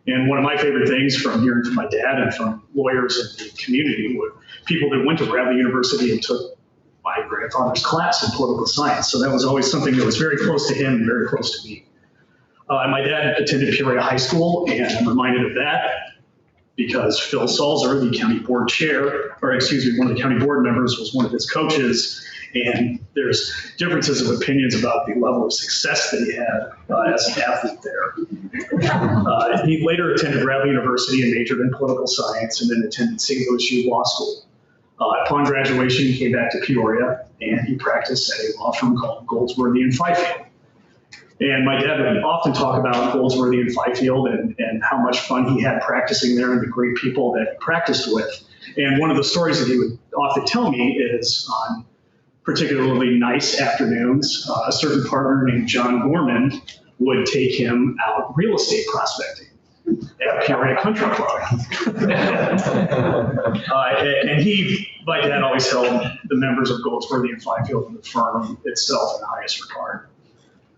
And one of my favorite things from hearing from my dad and from lawyers in the community were people that went to Bradley University and took my grandfather's class in political science. So that was always something that was very close to him and very close to me. My dad attended Peoria High School, and I'm reminded of that because Phil Salzer, the county board chair, or excuse me, one of the county board members was one of his coaches. And there's differences of opinions about the level of success that he had as an athlete there. He later attended Bradley University and majored in political science and then attended St. Louis U Law School. Upon graduation, he came back to Peoria and he practiced at a law firm called Goldsworthy and Fifield. And my dad would often talk about Goldsworthy and Fifield and how much fun he had practicing there and the great people that he practiced with. And one of the stories that he would often tell me is on particularly nice afternoons, a certain partner named John Gorman would take him out real estate prospecting at Peoria Country Club. And my dad always held the members of Goldsworthy and Fifield and the firm itself in the highest regard.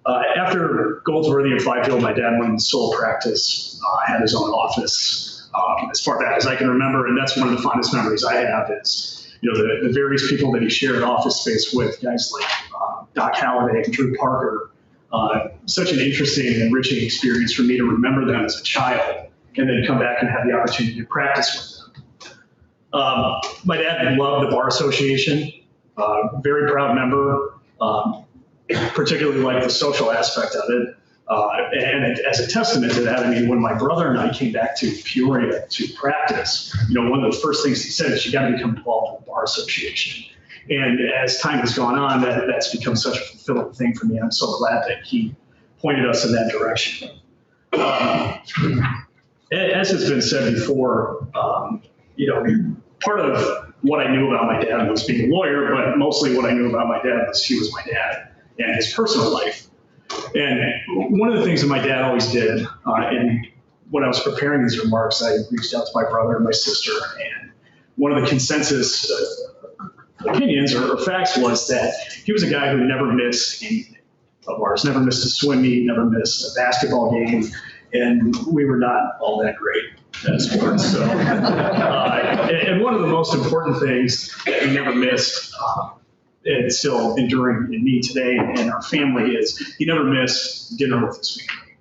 After Goldsworthy and Fifield, my dad went into sole practice, had his own office as far back as I can remember, and that's one of the fondest memories I have is the various people that he shared office space with, guys like Doc Halliday and Drew Parker. Such an interesting and enriching experience for me to remember them as a child and then come back and have the opportunity to practice with them. My dad loved the Bar Association, very proud member, particularly liked the social aspect of it. And as a testament to that, I mean, when my brother and I came back to Peoria to practice, one of the first things he said is you got to become involved in the Bar Association. And as time has gone on, that's become such a fulfilling thing for me. I'm so glad that he pointed us in that direction. As has been said before, part of what I knew about my dad was being a lawyer, but mostly what I knew about my dad was he was my dad and his personal life. And one of the things that my dad always did, and when I was preparing these remarks, I reached out to my brother and my sister, and one of the consensus opinions or facts was that he was a guy who never missed anything of ours, never missed a swim meet, never missed a basketball game, and we were not all that great at sports. So, and one of the most important things that he never missed, and still enduring in me today and our family, is he never missed dinner with his family.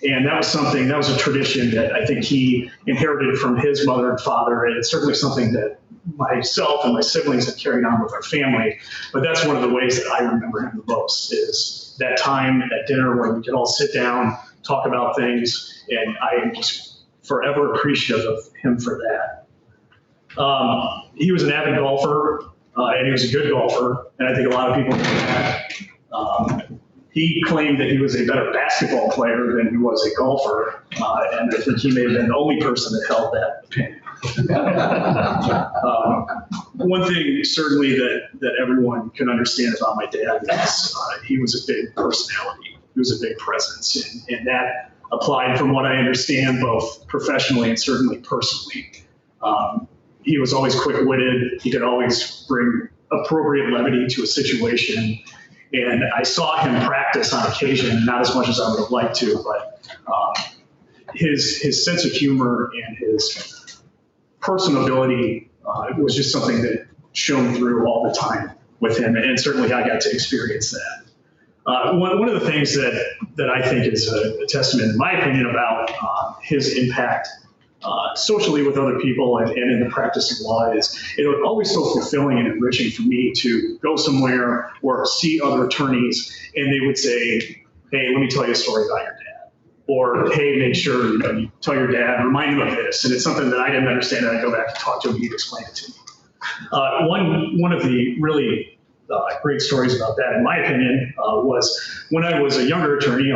And that was a tradition that I think he inherited from his mother and father, and it's certainly something that myself and my siblings have carried on with our family. But that's one of the ways that I remember him the most, is that time at dinner where we could all sit down, talk about things, and I am just forever appreciative of him for that. He was an avid golfer, and he was a good golfer, and I think a lot of people know that. He claimed that he was a better basketball player than he was a golfer, and I think he may have been the only person that held that opinion. One thing certainly that everyone can understand about my dad is he was a big personality. He was a big presence, and that applied from what I understand both professionally and certainly personally. He was always quick-witted. He could always bring appropriate levity to a situation. And I saw him practice on occasion, not as much as I would have liked to, but his sense of humor and his personal ability was just something that shone through all the time with him. And certainly I got to experience that. One of the things that I think is a testament, in my opinion, about his impact socially with other people and in the practice of law is it was always so fulfilling and enriching for me to go somewhere or see other attorneys and they would say, hey, let me tell you a story about your dad. Or, hey, make sure you tell your dad, remind him of this. And it's something that I didn't understand, and I'd go back and talk to him, he'd explain it to me. One of the really great stories about that, in my opinion, was when I was a younger attorney,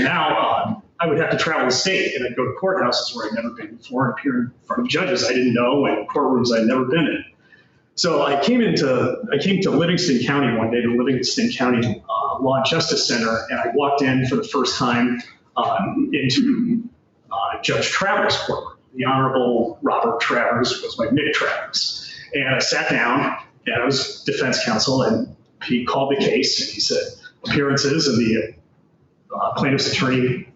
now, I would have to travel the state, and I'd go to courthouses where I'd never been before and appear in front of judges I didn't know and courtrooms I'd never been in. So I came to Livingston County one day, to Livingston County Law and Justice Center, and I walked in for the first time into Judge Travers' courtroom. The Honorable Robert Travers was my Nick Travers. And I sat down, and I was defense counsel, and he called the case, and he said, appearances, and the plaintiff's attorney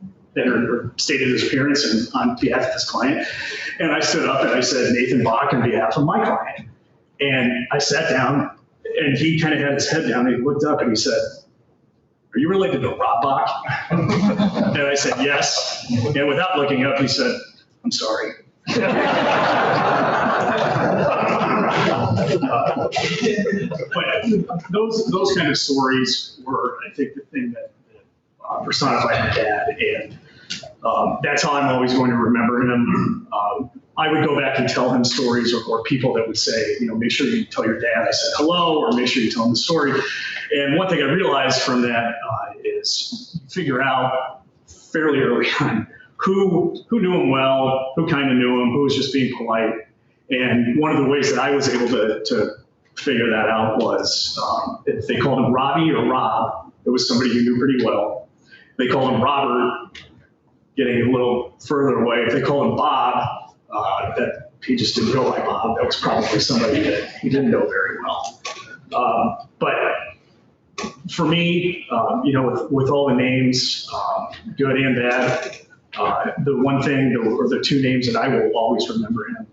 stated his appearance and on behalf of his client. And I stood up and I said, Nathan Bach on behalf of my client. And I sat down and he kind of had his head down and he looked up and he said, are you related to Rob Bach? And I said, yes. And without looking up, he said, I'm sorry. But those kind of stories were, I think, the thing that personified my dad, and that's how I'm always going to remember him. I would go back and tell him stories, or people that would say, make sure you tell your dad I said hello, or make sure you tell him the story. And one thing I realized from that is figure out fairly early on who knew him well, who kind of knew him, who was just being polite. And one of the ways that I was able to figure that out was if they called him Robbie or Rob, it was somebody you knew pretty well. They called him Robert, getting a little further away. If they called him Bob, that he just didn't go by Bob. That was probably somebody that he didn't know very well. But for me, with all the names, good and bad, the one thing, or the two names that I will always remember him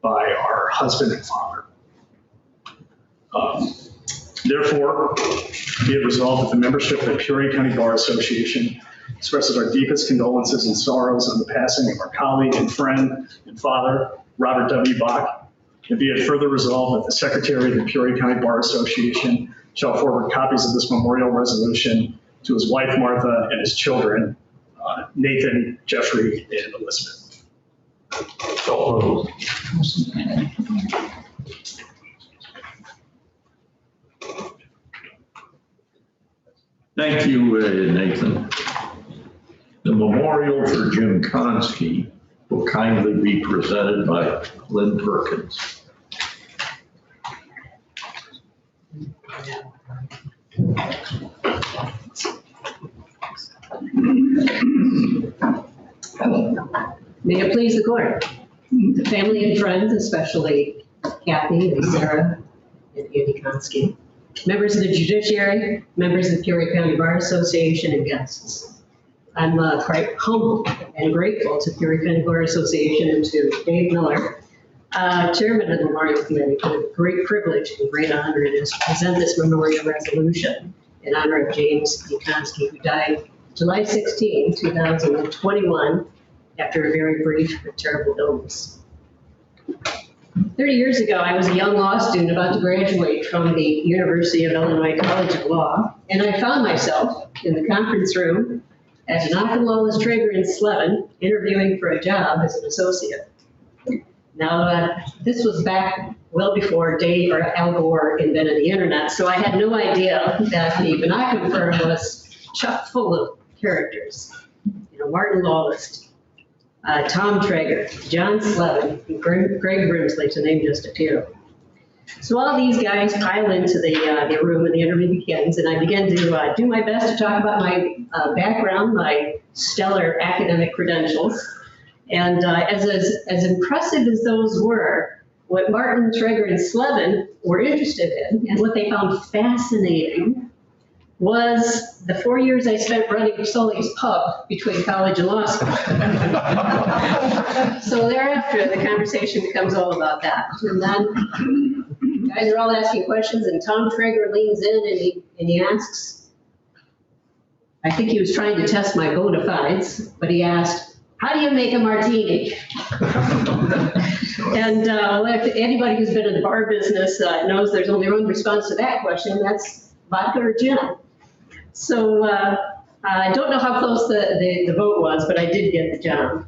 by are husband and father. Therefore, be it resolved that the membership of the Peoria County Bar Association expresses our deepest condolences and sorrows on the passing of our colleague and friend and father, Robert W. Bach. And be it further resolved that the Secretary of the Peoria County Bar Association shall forward copies of this memorial resolution to his wife, Martha, and his children, Nathan, Jeffrey, and Elizabeth. So thank you, Nathan. The memorial for Jim Caskey will kindly be presented by Lynn Perkins. May it please the court. The family and friends, especially Kathy and Sarah and Andy Caskey, members of the judiciary, members of the Peoria County Bar Association, and guests. I'm quite humbled and grateful to Peoria County Bar Association and to Dave Miller, Chairman of the Memorial Committee, for the great privilege and great honor it is to present this memorial resolution in honor of James E. Caskey, who died July 16, 2021, after a very brief but terrible illness. 30 years ago, I was a young law student about to graduate from the University of Illinois College of Law, and I found myself in the conference room at Lawless Traeger in Slevin, interviewing for a job as an associate. Now, this was back well before Dave or Al Gore invented the internet, so I had no idea that the Bannock firm was chock full of characters. You know, Martin Lawless, Tom Traeger, John Slevin, and Greg Grimsley, to name just a few. So all these guys pile into the room and the interview begins, and I begin to do my best to talk about my background, my stellar academic credentials. And as impressive as those were, what Martin, Traeger, and Slevin were interested in, and what they found fascinating, was the 4 years I spent running Sully's pub between college and law school. So thereafter, the conversation becomes all about that. And then guys are all asking questions, and Tom Traeger leans in and he asks, I think he was trying to test my bona fides, but he asked, how do you make a martini? And if anybody who's been in the bar business knows there's only one response to that question, that's vodka or gin. So I don't know how close the vote was, but I did get the job.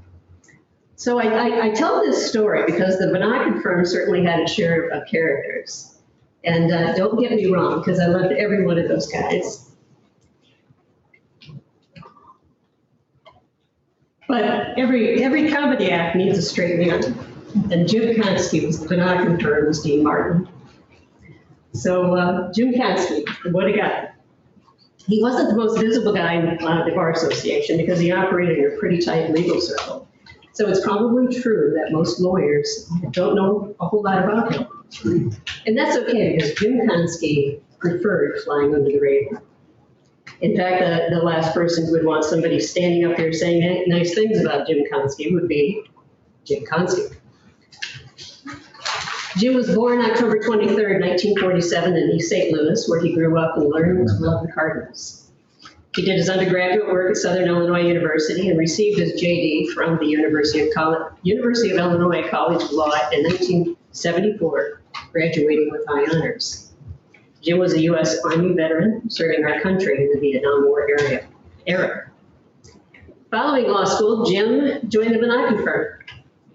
So I tell this story because the Bannock firm certainly had a share of characters. And don't get me wrong, because I loved every one of those guys. But every comedy act needs a straight man. And Jim Caskey was the Bannock firm's Dean Martin. So Jim Caskey, what a guy. He wasn't the most visible guy in the Bar Association because he operated in a pretty tight legal circle. So it's probably true that most lawyers don't know a whole lot about him. And that's okay, because Jim Caskey preferred flying under the radar. In fact, the last person who would want somebody standing up there saying nice things about Jim Caskey would be Jim Caskey. Jim was born October 23rd, 1947 in East St. Louis, where he grew up and learned to love the Cardinals. He did his undergraduate work at Southern Illinois University and received his JD from the University of Illinois College of Law in 1974, graduating with high honors. Jim was a U.S. Army veteran serving our country in the Vietnam War era. Following law school, Jim joined the Bannock firm,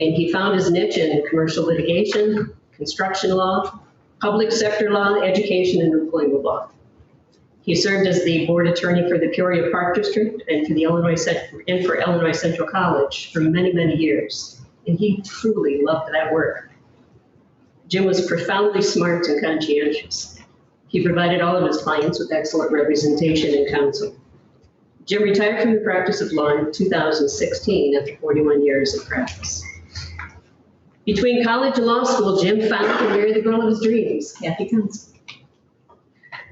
and he found his niche in commercial litigation, construction law, public sector law, education, and employment law. He served as the board attorney for the Peoria Park District and for Illinois Central College for many, many years, and he truly loved that work. Jim was profoundly smart and conscientious. He provided all of his clients with excellent representation and counsel. Jim retired from the practice of law in 2016 after 41 years of practice. Between college and law school, Jim found and married the girl of his dreams, Kathy Caskey.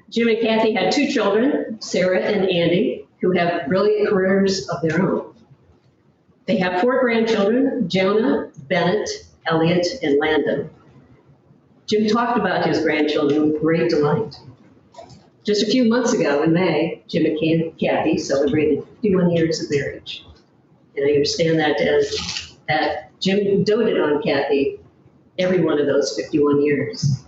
Jim and Kathy had two children, Sarah and Andy, who have brilliant careers of their own. They have 4 grandchildren, Jonah, Bennett, Elliot, and Landon. Jim talked about his grandchildren with great delight. Just a few months ago in May, Jim and Kathy celebrated 51 years of marriage. And I understand that as that Jim doted on Kathy every one of those 51 years.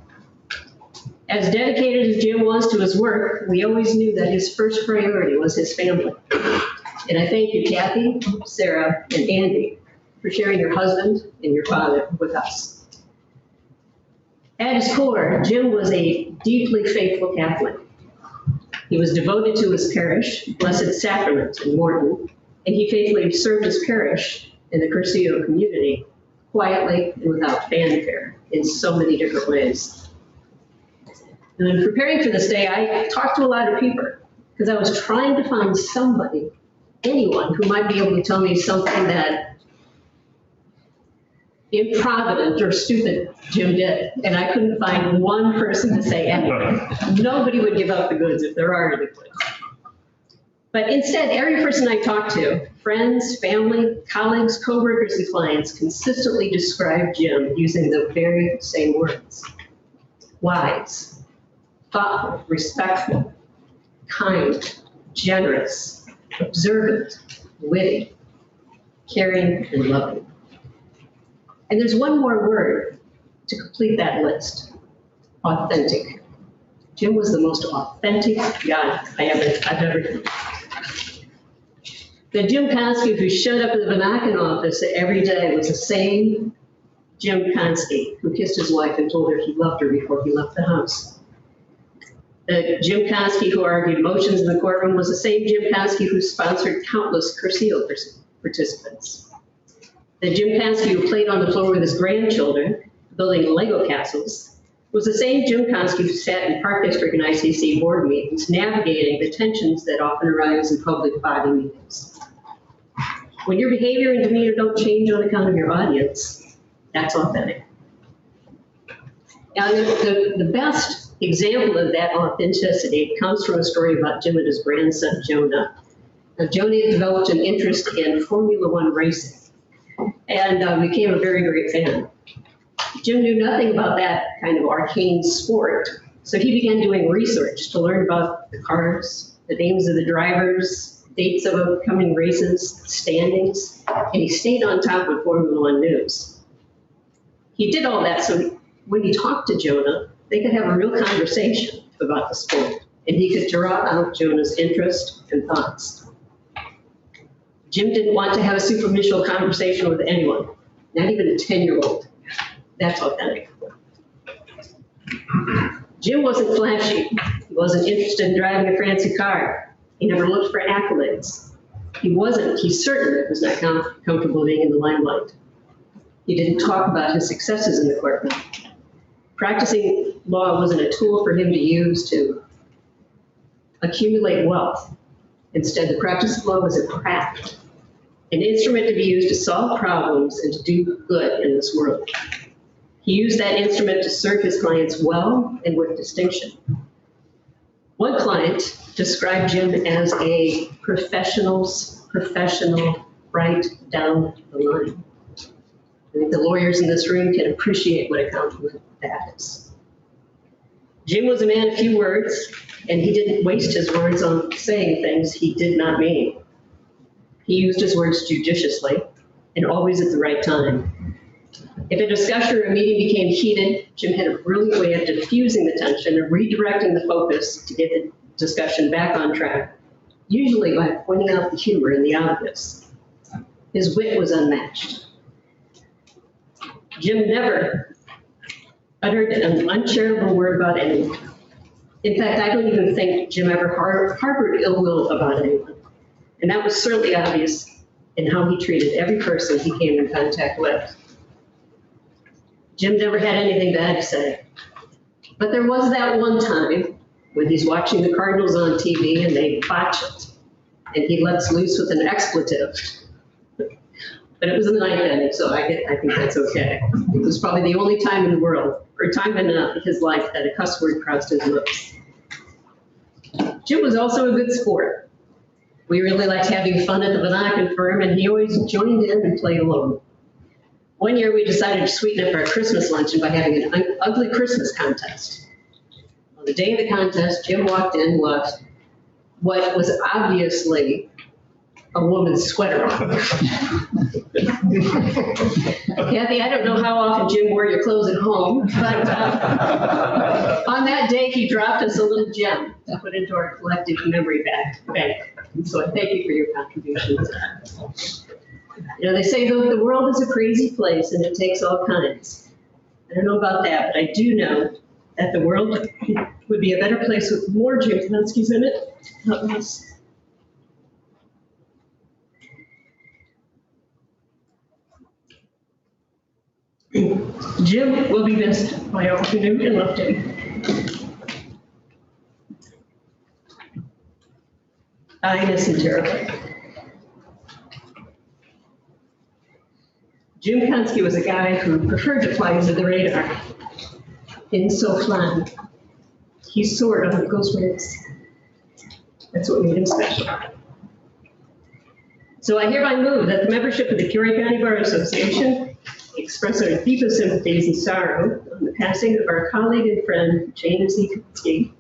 As dedicated as Jim was to his work, we always knew that his first priority was his family. And I thank you, Kathy, Sarah, and Andy, for sharing your husband and your father with us. At his core, Jim was a deeply faithful Catholic. He was devoted to his parish, Blessed Sacrament in Morton, and he faithfully served his parish in the Curcio community, quietly and without fanfare, in so many different ways. And in preparing for this day, I talked to a lot of people, because I was trying to find somebody, anyone, who might be able to tell me something that improvident or stupid Jim did, and I couldn't find one person to say anything. Nobody would give up the goods if there are any goods. But instead, every person I talked to, friends, family, colleagues, coworkers, and clients, consistently described Jim using the very same words: wise, thoughtful, respectful, kind, generous, observant, witty, caring, and loving. And there's one more word to complete that list: authentic. Jim was the most authentic guy I've ever known. The Jim Koski who showed up at the Monacan office every day was the same Jim Caskey who kissed his wife and told her he loved her before he left the house. The Jim Caskey who argued motions in the courtroom was the same Jim Caskey who sponsored countless Curcio participants. The Jim Caskey who played on the floor with his grandchildren, building Lego castles, was the same Jim Koski who sat in Park District and ICC board meetings, navigating the tensions that often arise in public body meetings. When your behavior and demeanor don't change on account of your audience, that's authentic. Now, the best example of that authenticity comes from a story about Jim and his grandson, Jonah. Now, Jonah developed an interest in Formula One racing and became a very great fan. Jim knew nothing about that kind of arcane sport, so he began doing research to learn about the cars, the names of the drivers, dates of upcoming races, standings, and he stayed on top of Formula One news. He did all that so when he talked to Jonah, they could have a real conversation about the sport, and he could draw out Jonah's interest and thoughts. Jim didn't want to have a superficial conversation with anyone, not even a 10-year-old. That's authentic. Jim wasn't flashy. He wasn't interested in driving a fancy car. He never looked for accolades. He certainly was not comfortable being in the limelight. He didn't talk about his successes in the courtroom. Practicing law wasn't a tool for him to use to accumulate wealth. Instead, the practice of law was a craft, an instrument to be used to solve problems and to do good in this world. He used that instrument to serve his clients well and with distinction. One client described Jim as a professional's professional right down the line. I think the lawyers in this room can appreciate what a compliment that is. Jim was a man of few words, and he didn't waste his words on saying things he did not mean. He used his words judiciously and always at the right time. If a discussion or a meeting became heated, Jim had a brilliant way of diffusing the tension and redirecting the focus to get the discussion back on track, usually by pointing out the humor in the obvious. His wit was unmatched. Jim never uttered an uncharitable word about anyone. In fact, I don't even think Jim ever harbored ill will about anyone. And that was certainly obvious in how he treated every person he came in contact with. Jim never had anything bad to say. But there was that one time when he's watching the Cardinals on TV and they botch it, and he lets loose with an expletive. But it was in the ninth inning, so I think that's okay. It was probably the only time in the world, or time in his life, that a cuss word crossed his lips. Jim was also a good sport. We really liked having fun at the Monacan firm, and he always joined in and played along. One year we decided to sweeten up our Christmas luncheon by having an ugly Christmas contest. On the day of the contest, Jim walked in with what was obviously a woman's sweater on. Kathy, I don't know how often Jim wore your clothes at home, but on that day he dropped us a little gem to put into our collective memory bank. So I thank you for your contributions. You know, they say the world is a crazy place and it takes all kinds. I don't know about that, but I do know that the world would be a better place with more Jim Konskis in it, not less. Jim will be missed by all who knew and loved him. I miss him terribly. Jim Caskey was a guy who preferred to fly under the radar. In so flying, he soared on ghost wings. That's what made him special. So I hereby move that the membership of the Peoria County Bar Association express our deepest sympathies and sorrow on the passing of our colleague and friend, James E. Caskey,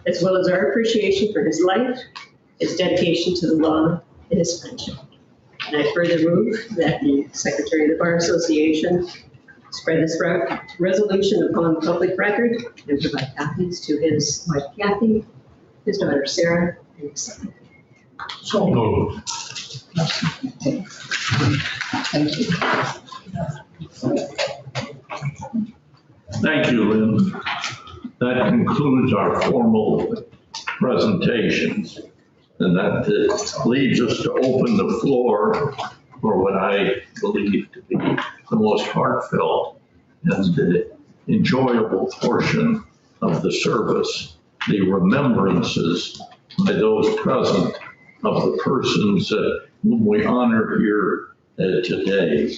as well as our appreciation for his life, his dedication to the law, and his friendship. And I further move that the Secretary of the Bar Association spread this resolution upon public record and provide copies to his wife Kathy, his daughter Sarah, and his son. So moved. Thank you. Thank you, Lynn. That concludes our formal presentations. And that leaves us to open the floor for what I believe to be the most heartfelt and enjoyable portion of the service, the remembrances by those present of the persons whom we honor here today.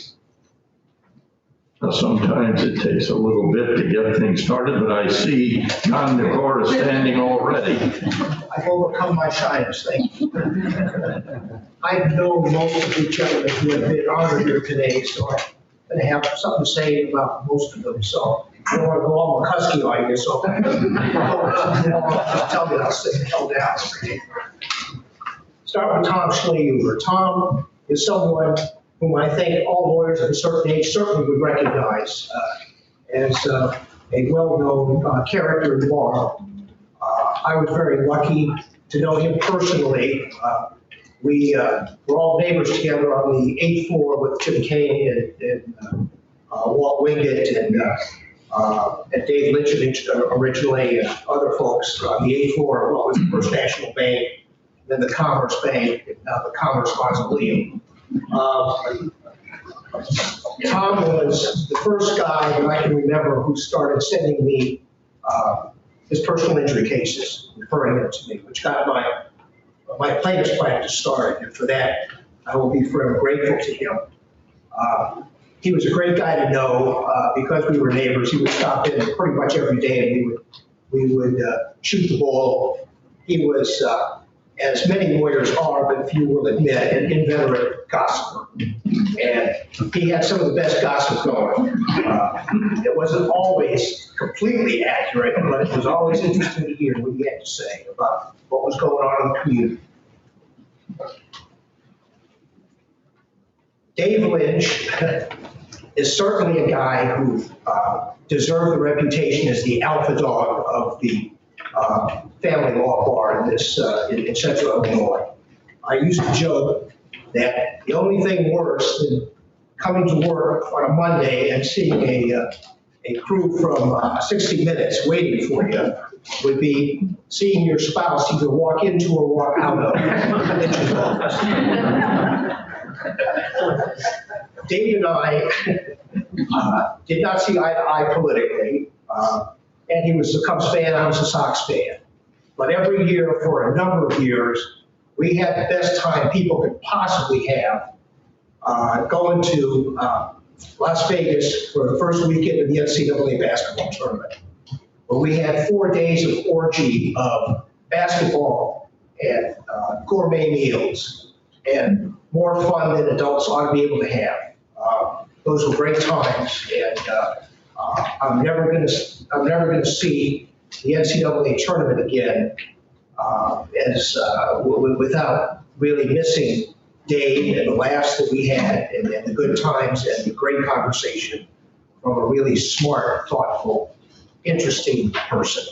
Now, sometimes it takes a little bit to get things started, but I see John Nicora standing already. I've overcome my shyness, thank you. I've known most of the gentlemen who have been honored here today, so I'm going to have something to say about most of them. So I don't want to go all Koski on you, so tell me I'll sit the hell down. Start with Tom Schleeuber. Tom is someone whom I think all lawyers of a certain age certainly would recognize as a well-known character in law. I was very lucky to know him personally. We were all neighbors together on the 8th floor with Jim Kane and Walt Wingate and Dave Lynch originally, and other folks on the 8th floor of what was the First National Bank, then the Commerce Bank, and now the Commerce Mausoleum. Tom was the first guy that I can remember who started sending me his personal injury cases, referring them to me, which got my plaintiff's practice started. And for that, I will be forever grateful to him. He was a great guy to know because we were neighbors. He would stop in pretty much every day, and we would shoot the ball. He was, as many lawyers are, but few will admit, an inveterate gossiper. And he had some of the best gossip going. It wasn't always completely accurate, but it was always interesting to hear what he had to say about what was going on in the community. Dave Lynch is certainly a guy who deserved the reputation as the alpha dog of the family law bar in Central Illinois. I used to joke that the only thing worse than coming to work on a Monday and seeing a crew from 60 Minutes waiting for you would be seeing your spouse either walk into or walk out of Lynch's office. Dave and I did not see eye to eye politically, and he was a Cubs fan, I was a Sox fan. But every year for a number of years, we had the best time people could possibly have going to Las Vegas for the first weekend of the NCAA basketball tournament, where we had 4 days of orgy of basketball and gourmet meals and more fun than adults ought to be able to have. Those were great times, and I'm never going to see the NCAA tournament again without really missing Dave and the laughs that we had and the good times and the great conversation from a really smart, thoughtful, interesting person.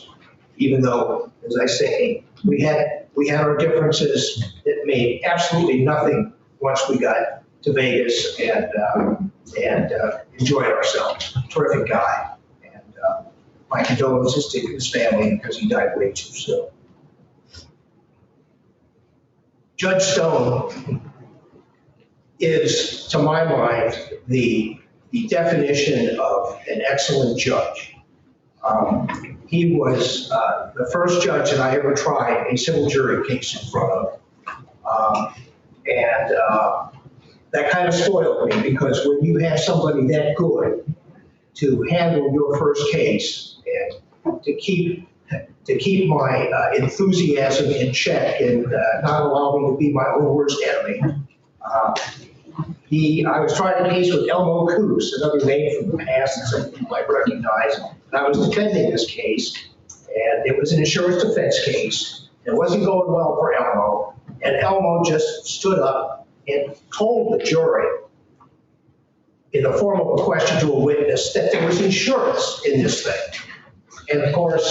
Even though, as I say, we had our differences that made absolutely nothing once we got to Vegas and enjoyed ourselves. Terrific guy. And my condolences to his family because he died way too soon. Judge Stone is, to my mind, the definition of an excellent judge. He was the first judge that I ever tried a civil jury case in front of. That kind of spoiled me, because when you have somebody that good to handle your first case and to keep my enthusiasm in check and not allow me to be my own worst enemy. I was trying a case with Elmo Coos, another name from the past that some people might recognize, and I was defending this case, and it was an insurance defense case. It wasn't going well for Elmo, and Elmo just stood up and told the jury in the form of a question to a witness that there was insurance in this thing. And of course,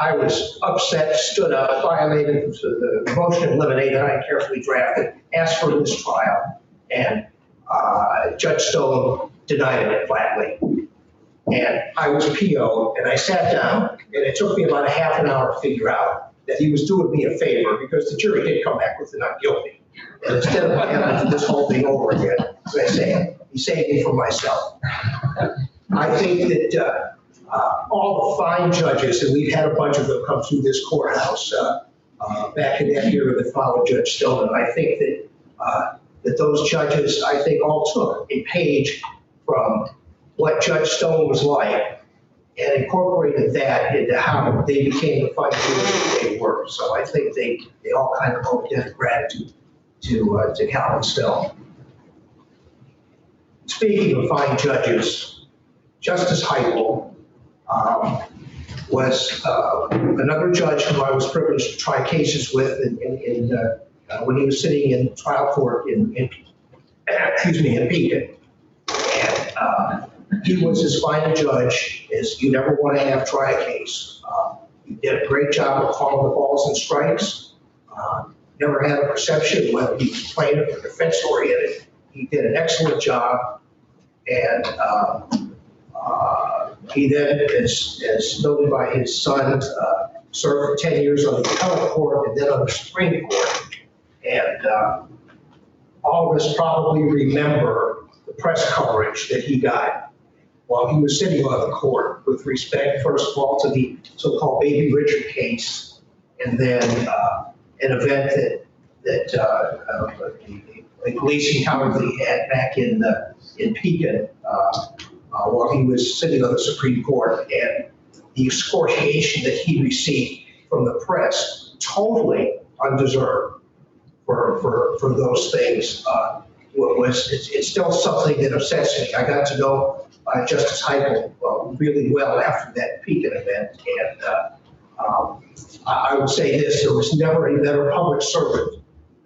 I was upset, stood up, violated the motion to eliminate that I carefully drafted, asked for a mistrial, and Judge Stone denied it flatly. And I was PO'd, and I sat down, and it took me about a half an hour to figure out that he was doing me a favor, because the jury did come back with the not guilty. And instead of having this whole thing over again, as I say, he saved me from myself. I think that all the fine judges, and we've had a bunch of them come through this courthouse back in that year that followed Judge Stone, and I think that those judges, I think, all took a page from what Judge Stone was like and incorporated that into how they became the fine judges that they were. So I think they all kind of owe a debt of gratitude to Calvin Stone. Speaking of fine judges, Justice Heupel was another judge who I was privileged to try cases with when he was sitting in trial court in Pekin. And he was as fine a judge as you never want to have try a case. He did a great job of calling the balls and strikes. Never had a perception of whether he was plaintiff or defense oriented. He did an excellent job. And he then, as noted by his son, served for 10 years on the appellate court and then on the Supreme Court. And all of us probably remember the press coverage that he got while he was sitting on the court with respect, first of all, to the so-called Baby Richard case, and then an event that the police encountered that he had back in Pekin while he was sitting on the Supreme Court, and the excoriation that he received from the press, totally undeserved for those things. It's still something that upsets me. I got to know Justice Heupel really well after that Pekin event, and I would say this: there was never a better public servant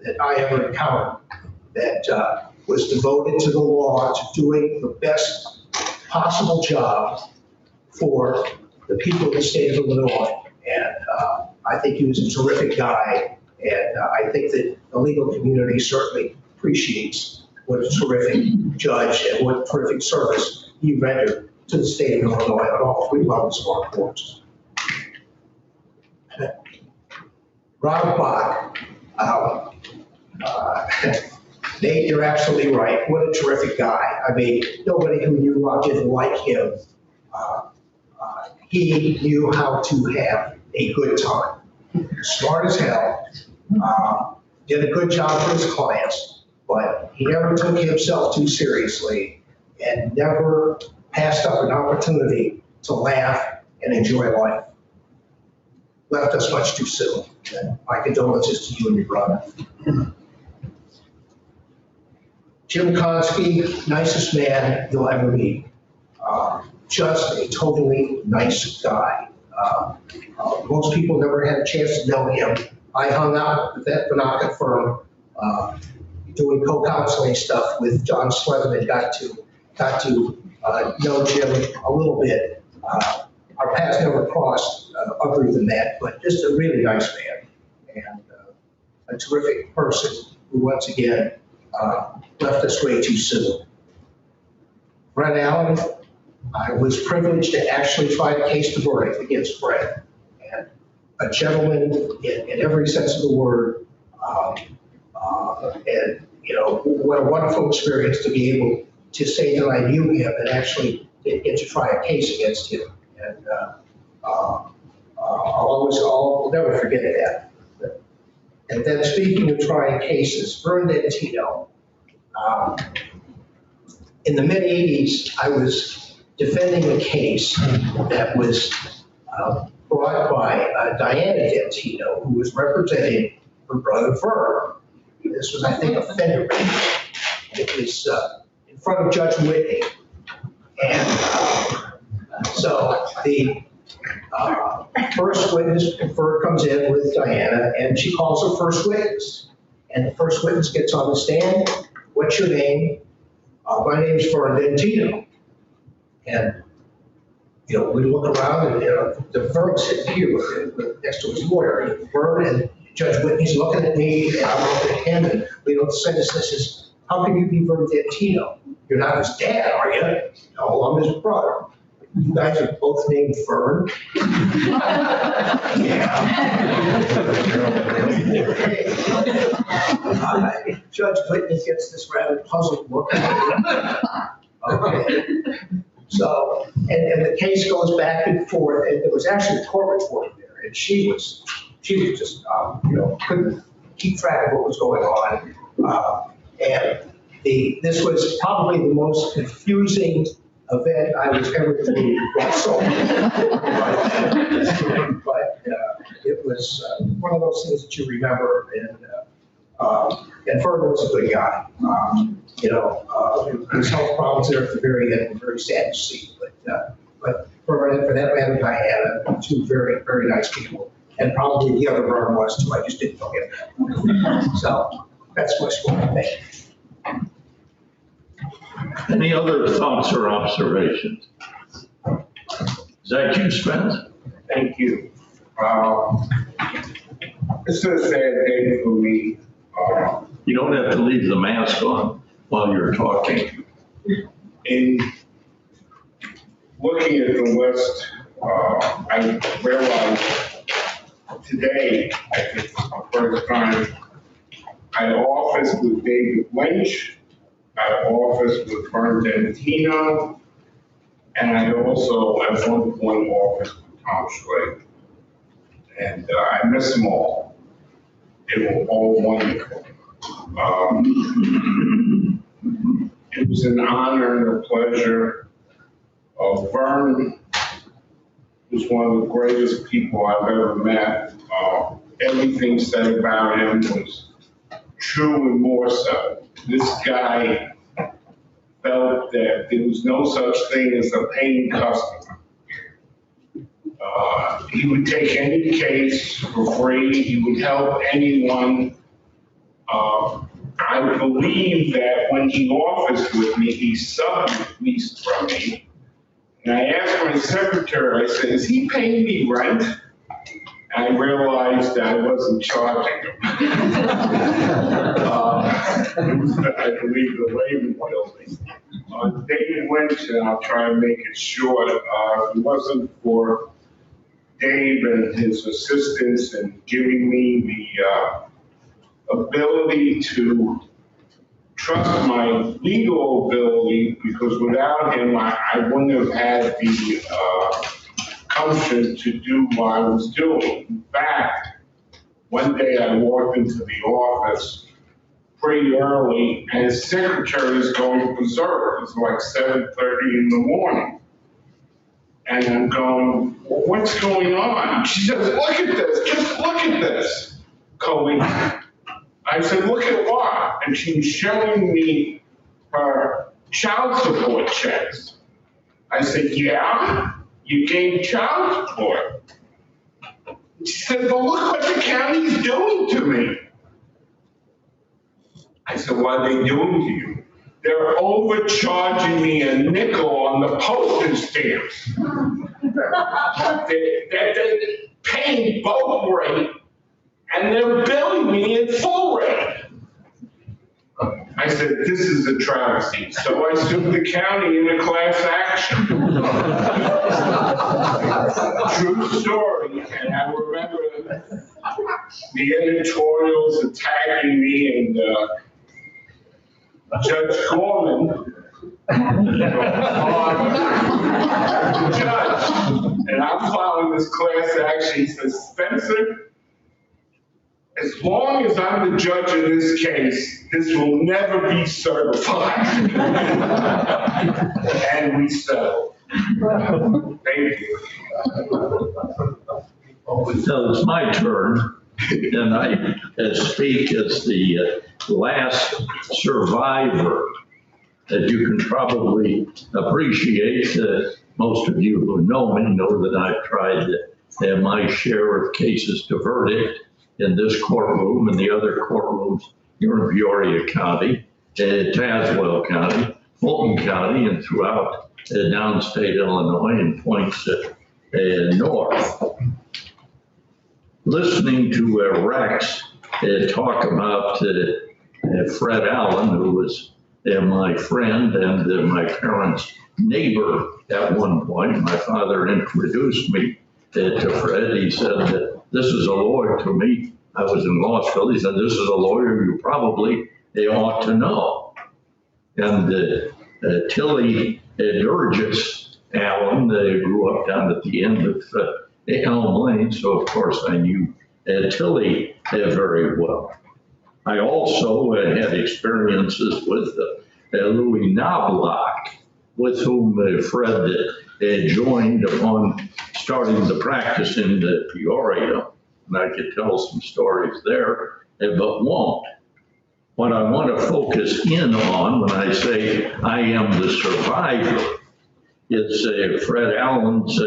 that I ever encountered that was devoted to the law, to doing the best possible job for the people of the state of Illinois. And I think he was a terrific guy, and I think that the legal community certainly appreciates what a terrific judge and what terrific service he rendered to the state of Illinois on all three levels of our courts. Robert Bach, Nate, you're absolutely right. What a terrific guy. I mean, nobody who knew Rob didn't like him. He knew how to have a good time. Smart as hell. Did a good job for his clients, but he never took himself too seriously and never passed up an opportunity to laugh and enjoy life. Left us much too soon. And my condolences to you and your brother. Jim Koski, nicest man you'll ever meet. Just a totally nice guy. Most people never had a chance to know him. I hung out with that Banaka firm doing co-counseling stuff with John Slevin and got to know Jim a little bit. Our paths never crossed other than that, but just a really nice man and a terrific person who once again left us way too soon. Brett Allen, I was privileged to actually try a case to verdict against Brett, and a gentleman in every sense of the word, and you know, what a wonderful experience to be able to say that I knew him and actually get to try a case against him. And I'll never forget that. And then speaking of trying cases, Vern Dentino, in the mid-'80s, I was defending a case that was brought by Diana Dentino, who was representing her brother Vern. This was, I think, a fender bender. It was in front of Judge Whitney. And so the first witness, Vern, comes in with Diana, and she calls her first witness. And the first witness gets on the stand. What's your name? My name's Vern Dentino. And we look around and, the Vern sitting here next to his lawyer, Vern and Judge Whitney's looking at me, and I'm looking at him, and the sentence says, how can you be Vern Dantino? You're not his dad, are you? No, I'm his brother. You guys are both named Vern? Yeah. Judge Whitney gets this rather puzzled look at me. Okay. So, and the case goes back and forth, and there was actually a court reporter there, and she was just, couldn't keep track of what was going on. And this was probably the most confusing event I was ever through. But it was one of those things that you remember, and Ferdinand was a good guy. His health problems there at the very end were very sad to see, but for that matter, I had two very, very nice people, and probably the other Vern was too. I just didn't know him. So that's my story. Thank you. Any other thoughts or observations? Is that you, Spence? Thank you. This is a sad day for me. You don't have to leave the mask on while you're talking. In looking at the list, I realized today, I think for the first time, I officed with David Lynch, I officed with Vern Dantino, and I also at one point officed with Tom Schley. And I miss them all. They were all wonderful. It was an honor and a pleasure. Vern was one of the greatest people I've ever met. Everything said about him was true and more so. This guy felt that there was no such thing as a paying customer. He would take any case for free. He would help anyone. I believe that when he officed with me, he subbed leased from me. And I asked my secretary, I said, is he paying me rent? And I realized that I wasn't charging him. It was, I believe, the Raven building. David Lynch, and I'll try and make it short, if it wasn't for Dave and his assistance in giving me the ability to trust my legal ability, because without him, I wouldn't have had the gumption to do what I was doing. In fact, one day I walked into the office pretty early, and his secretary is going berserk. It's like 7:30 in the morning. And I'm going, well, what's going on? She says, look at this, just look at this, Colleen. I said, look at what? And she was showing me her child support checks. I said, yeah, you gave child support. She said, but look what the county's doing to me. I said, what are they doing to you? They're overcharging me a nickel on the postage stamps. They're paying both rate, and they're billing me at full rate. I said, this is a travesty. So I sued the county in a class action. True story. And I remember the editorials attacking me, and Judge Gorman, judge, and I'm filing this class action. He says, Spencer, as long as I'm the judge in this case, this will never be certified. And we settled. Thank you. So it's my turn, and I speak as the last survivor. As you can probably appreciate, most of you who know me know that I've tried to have my share of cases to verdict in this courtroom and the other courtrooms here in Peoria County, Tazewell County, Fulton County, and throughout downstate Illinois and points north. Listening to Rex talk about Fred Allen, who was my friend and my parents' neighbor at one point. My father introduced me to Fred. He said, this is a lawyer to me. I was in law school. He said, this is a lawyer you probably ought to know. And Tilly Durgis Allen grew up down at the end of Elm Lane, so of course I knew Tilly very well. I also had experiences with Louis Knobloch, with whom Fred joined upon starting the practice in Peoria. And I could tell some stories there, but won't. What I want to focus in on when I say I am the survivor is Fred Allen's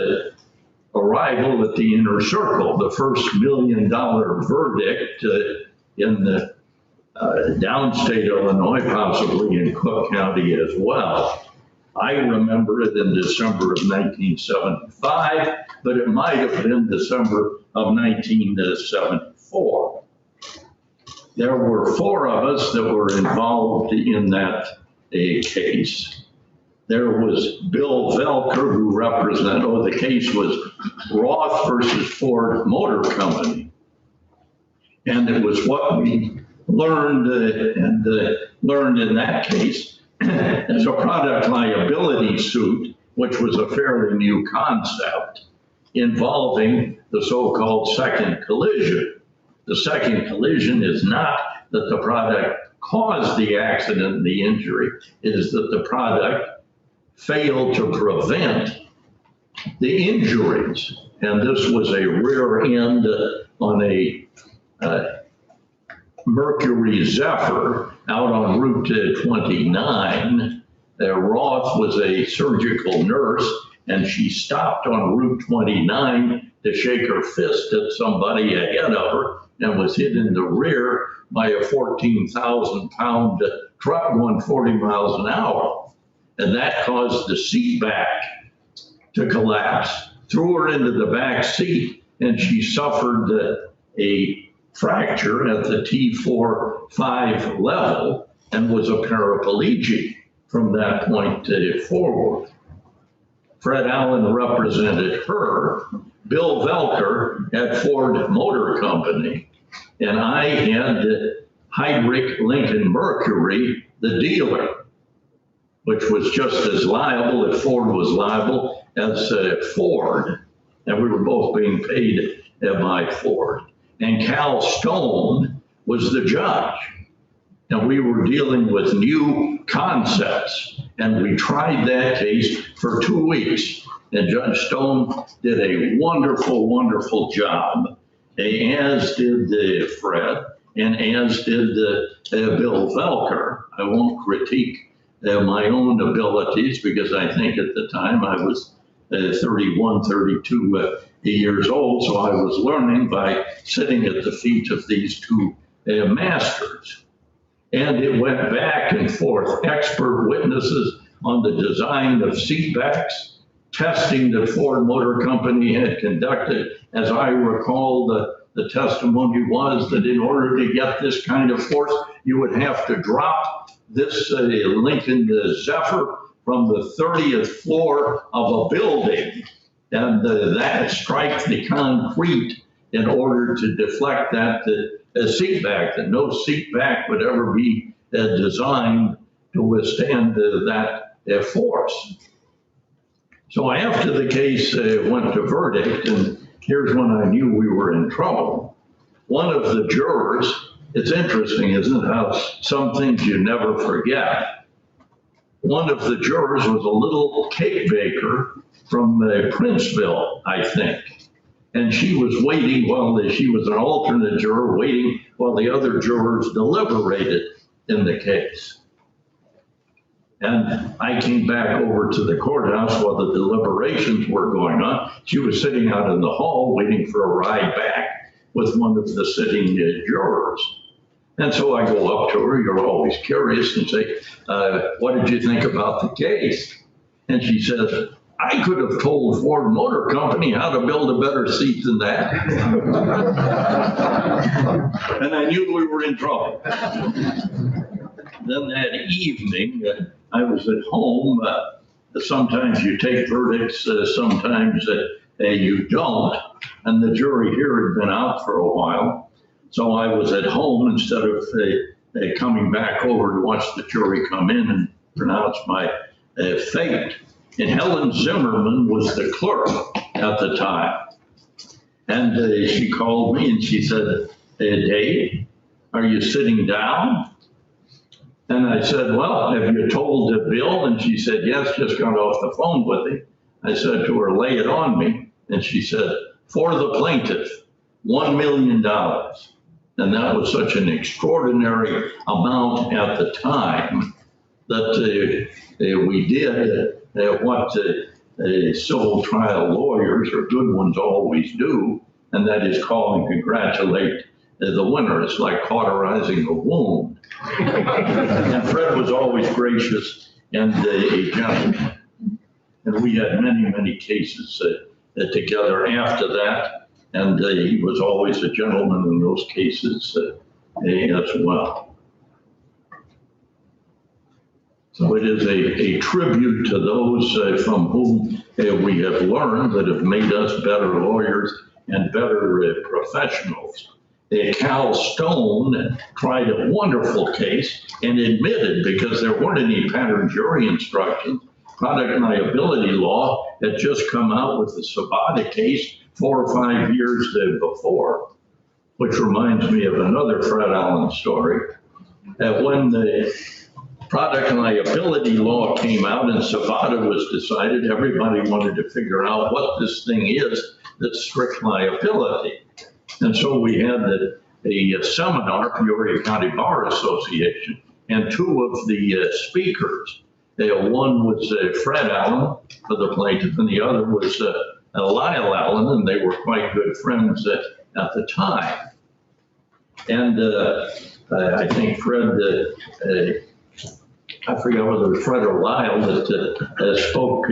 arrival at the inner circle, the first $1 million verdict in the downstate Illinois, possibly in Cook County as well. I remember it in December of 1975, but it might have been December of 1974. There were 4 of us that were involved in that case. There was Bill Velker, who represented, the case was Roth versus Ford Motor Company. And it was what we learned learned in that case as a product liability suit, which was a fairly new concept involving the so-called second collision. The second collision is not that the product caused the accident and the injury, it is that the product failed to prevent the injuries. And this was a rear end on a Mercury Zephyr out on Route 29. Roth was a surgical nurse, and she stopped on Route 29 to shake her fist at somebody ahead of her and was hit in the rear by a 14,000-pound truck going 40 miles an hour. And that caused the seat back to collapse, threw her into the back seat, and she suffered a fracture at the T4-5 level and was a paraplegic from that point forward. Fred Allen represented her, Bill Velker at Ford Motor Company, and I had Heydrich Lincoln Mercury, the dealer, which was just as liable if Ford was liable as Ford, and we were both being paid by Ford. And Cal Stone was the judge. And we were dealing with new concepts. And we tried that case for 2 weeks. And Judge Stone did a wonderful, wonderful job, as did Fred, and as did Bill Velker. I won't critique my own abilities because I think at the time I was 31, 32 years old, so I was learning by sitting at the feet of these 2 masters. And it went back and forth, expert witnesses on the design of seatbacks, testing that Ford Motor Company had conducted. As I recall, the testimony was that in order to get this kind of force, you would have to drop this Lincoln Zephyr from the 30th floor of a building, and that strike the concrete in order to deflect that seat back, that no seat back would ever be designed to withstand that force. So after the case went to verdict, and here's when I knew we were in trouble. One of the jurors, it's interesting, isn't it, how some things you never forget. One of the jurors was a little cake baker from Princeville, I think. And she was waiting she was an alternate juror waiting while the other jurors deliberated in the case. And I came back over to the courthouse while the deliberations were going on. She was sitting out in the hall waiting for a ride back with one of the sitting jurors. And so I go up to her, you're always curious, and say, what did you think about the case? And she says, I could have told Ford Motor Company how to build a better seat than that. And I knew we were in trouble. Then that evening, I was at home. Sometimes you take verdicts, sometimes you don't. And the jury here had been out for a while. So I was at home instead of coming back over to watch the jury come in and pronounce my fate. And Helen Zimmerman was the clerk at the time. And she called me and she said, Dave, are you sitting down? And I said, well, have you told Bill? And she said, yes, just got off the phone with him. I said to her, lay it on me. And she said, for the plaintiff, $1 million. And that was such an extraordinary amount at the time that we did what civil trial lawyers, or good ones, always do, and that is call and congratulate the winner. It's like cauterizing a wound. And Fred was always gracious and a gentleman. And we had many, many cases together after that, and he was always a gentleman in those cases as well. So it is a tribute to those from whom we have learned that have made us better lawyers and better professionals. Cal Stone tried a wonderful case and admitted, because there weren't any pattern jury instructions, product liability law had just come out with the Sabata case 4 or 5 years before, which reminds me of another Fred Allen story. When the product liability law came out and Sabata was decided, everybody wanted to figure out what this thing is that's strict liability. And so we had a seminar, Peoria County Bar Association, and 2 of the speakers. One was Fred Allen for the plaintiff, and the other was Lyle Allen, and they were quite good friends at the time. And I think Fred, I forgot whether it was Fred or Lyle that spoke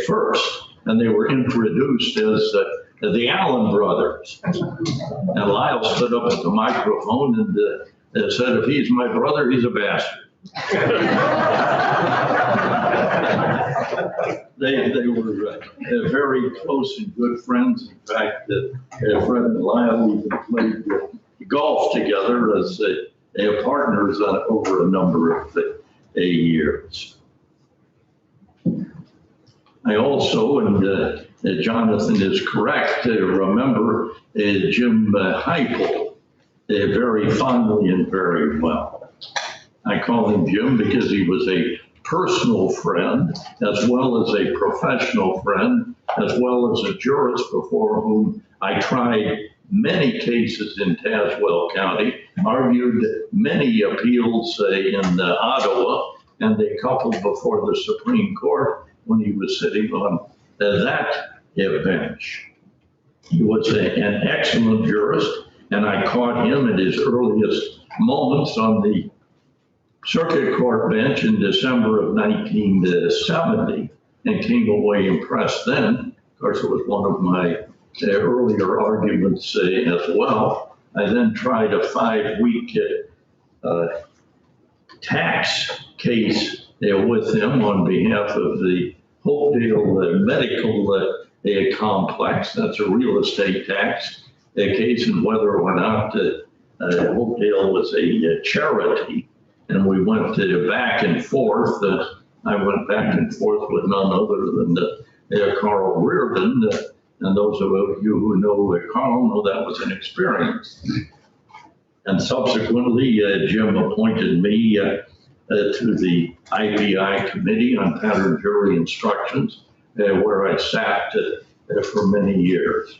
first, and they were introduced as the Allen brothers. And Lyle stood up at the microphone and said, if he's my brother, he's a bastard. They were very close and good friends. In fact, Fred and Lyle even played golf together as partners over a number of years. I also, and Jonathan is correct, remember Jim Heupel very fondly and very well. I call him Jim because he was a personal friend, as well as a professional friend, as well as a jurist before whom I tried many cases in Tazewell County, argued many appeals in Ottawa, and a couple before the Supreme Court when he was sitting on that bench. He was an excellent jurist, and I caught him at his earliest moments on the circuit court bench in December of 1970, and came away impressed then. Of course, it was one of my earlier arguments as well. I then tried a 5-week tax case with him on behalf of the Hopedale Medical Complex. That's a real estate tax case, and whether or not Hopedale was a charity. And we went back and forth. I went back and forth with none other than Carl Reardon. And those of you who know Carl know that was an experience. And subsequently, Jim appointed me to the IPI Committee on Pattern Jury Instructions, where I sat for many years.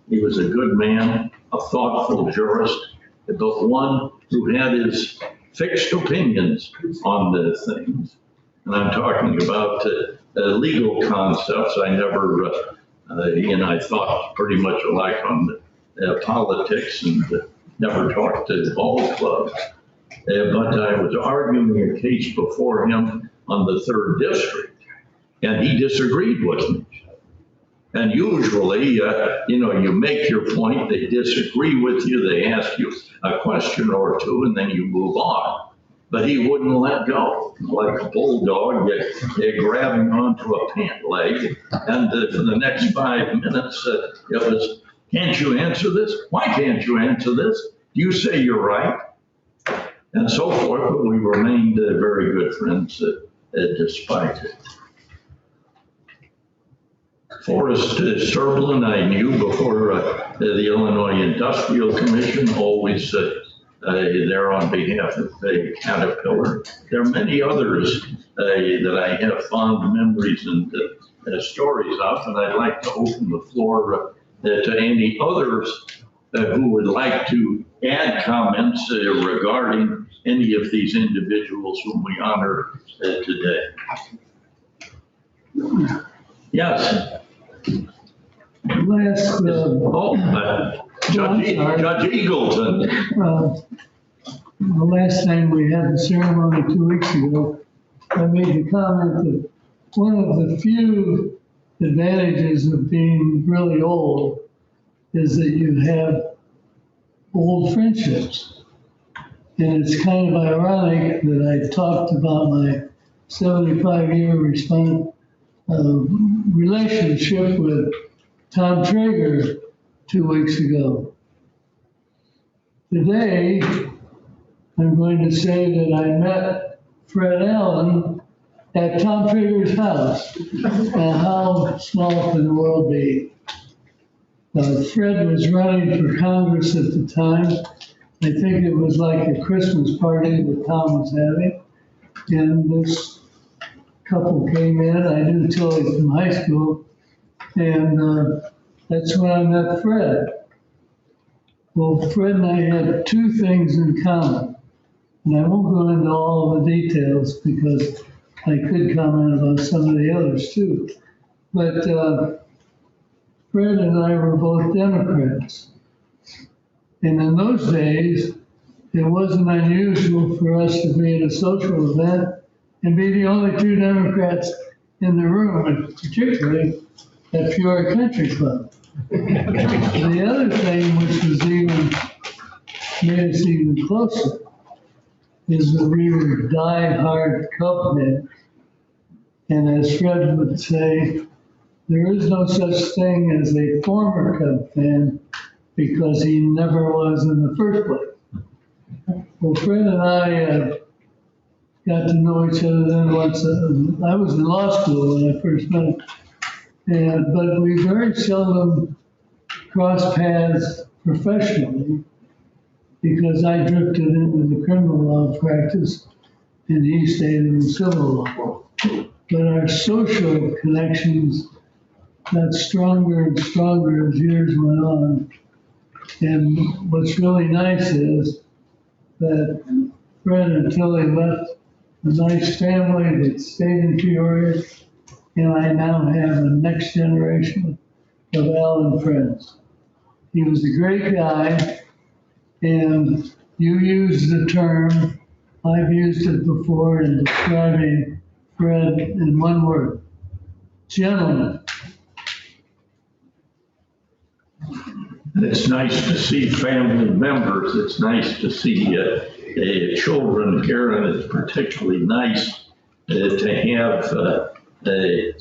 He was a good man, a thoughtful jurist, but one who had his fixed opinions on the things. And I'm talking about legal concepts. I never, he and I thought pretty much alike on politics, and never talked to ball clubs. But I was arguing a case before him on the 3rd District. and he disagreed with me. And usually, you make your point, they disagree with you, they ask you a question or two, and then you move on. But he wouldn't let go. Like a bulldog, they're grabbing onto a pant leg, and for the next 5 minutes, it was, can't you answer this? Why can't you answer this? You say you're right, and so forth, but we remained very good friends despite it. Forrest Serblin, I knew before the Illinois Industrial Commission, always there on behalf of Caterpillar. There are many others that I have fond memories and stories of, and I'd like to open the floor to any others who would like to add comments regarding any of these individuals whom we honor today. Yes. Last, Judge Eagleton. The last time we had the ceremony 2 weeks ago, I made the comment that one of the few advantages of being really old is that you have old friendships. And it's kind of ironic that I talked about my 75-year relationship with Tom Traeger 2 weeks ago. Today, I'm going to say that I met Fred Allen at Tom Traeger's house. And how small can the world be? Fred was running for Congress at the time. I think it was like a Christmas party that Tom was having. And this couple came in. I knew Tilly from high school. And that's when I met Fred. Well, Fred and I had two things in common. And I won't go into all of the details because I could comment about some of the others too. But Fred and I were both Democrats. And in those days, it wasn't unusual for us to be at a social event and be the only two Democrats in the room, and particularly at Peoria Country Club. The other thing, which was made us even closer, is that we were die-hard Cub men. And as Fred would say, there is no such thing as a former Cub fan because he never was in the first place. Well, Fred and I got to know each other then once. I was in law school when I first met him. But we very seldom crossed paths professionally because I drifted into the criminal law practice and he stayed in the civil law. But our social connections got stronger and stronger as years went on. And what's really nice is that Fred and Tilly left a nice family that stayed in Peoria, and I now have a next generation of Allen friends. He was a great guy, and you used the term, I've used it before in describing Fred in one word: gentleman. It's nice to see family members. It's nice to see children here, and it's particularly nice to have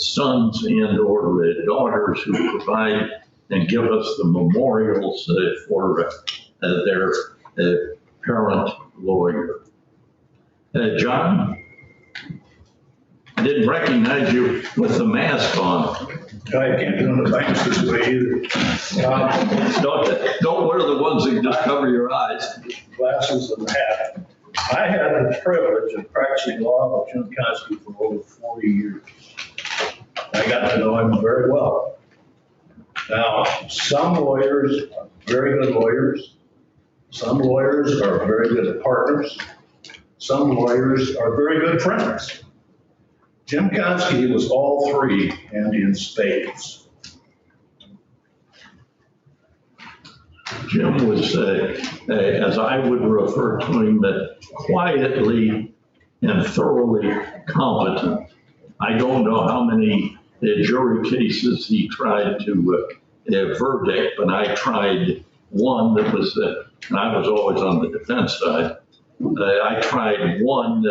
sons and or daughters who provide and give us the memorials for their parent lawyer. John, I didn't recognize you with the mask on. I can't do the banks this way either. Don't wear the ones that just cover your eyes. Glasses and hat. I had the privilege of practicing law with Jim Caskey for over 40 years. I got to know him very well. Now, some lawyers are very good lawyers. Some lawyers are very good partners. Some lawyers are very good friends. Jim Caskey was all three and in spades. Jim was, as I would refer to him, quietly and thoroughly competent. I don't know how many jury cases he tried to verdict, but I tried one that was, and I was always on the defense side. I tried one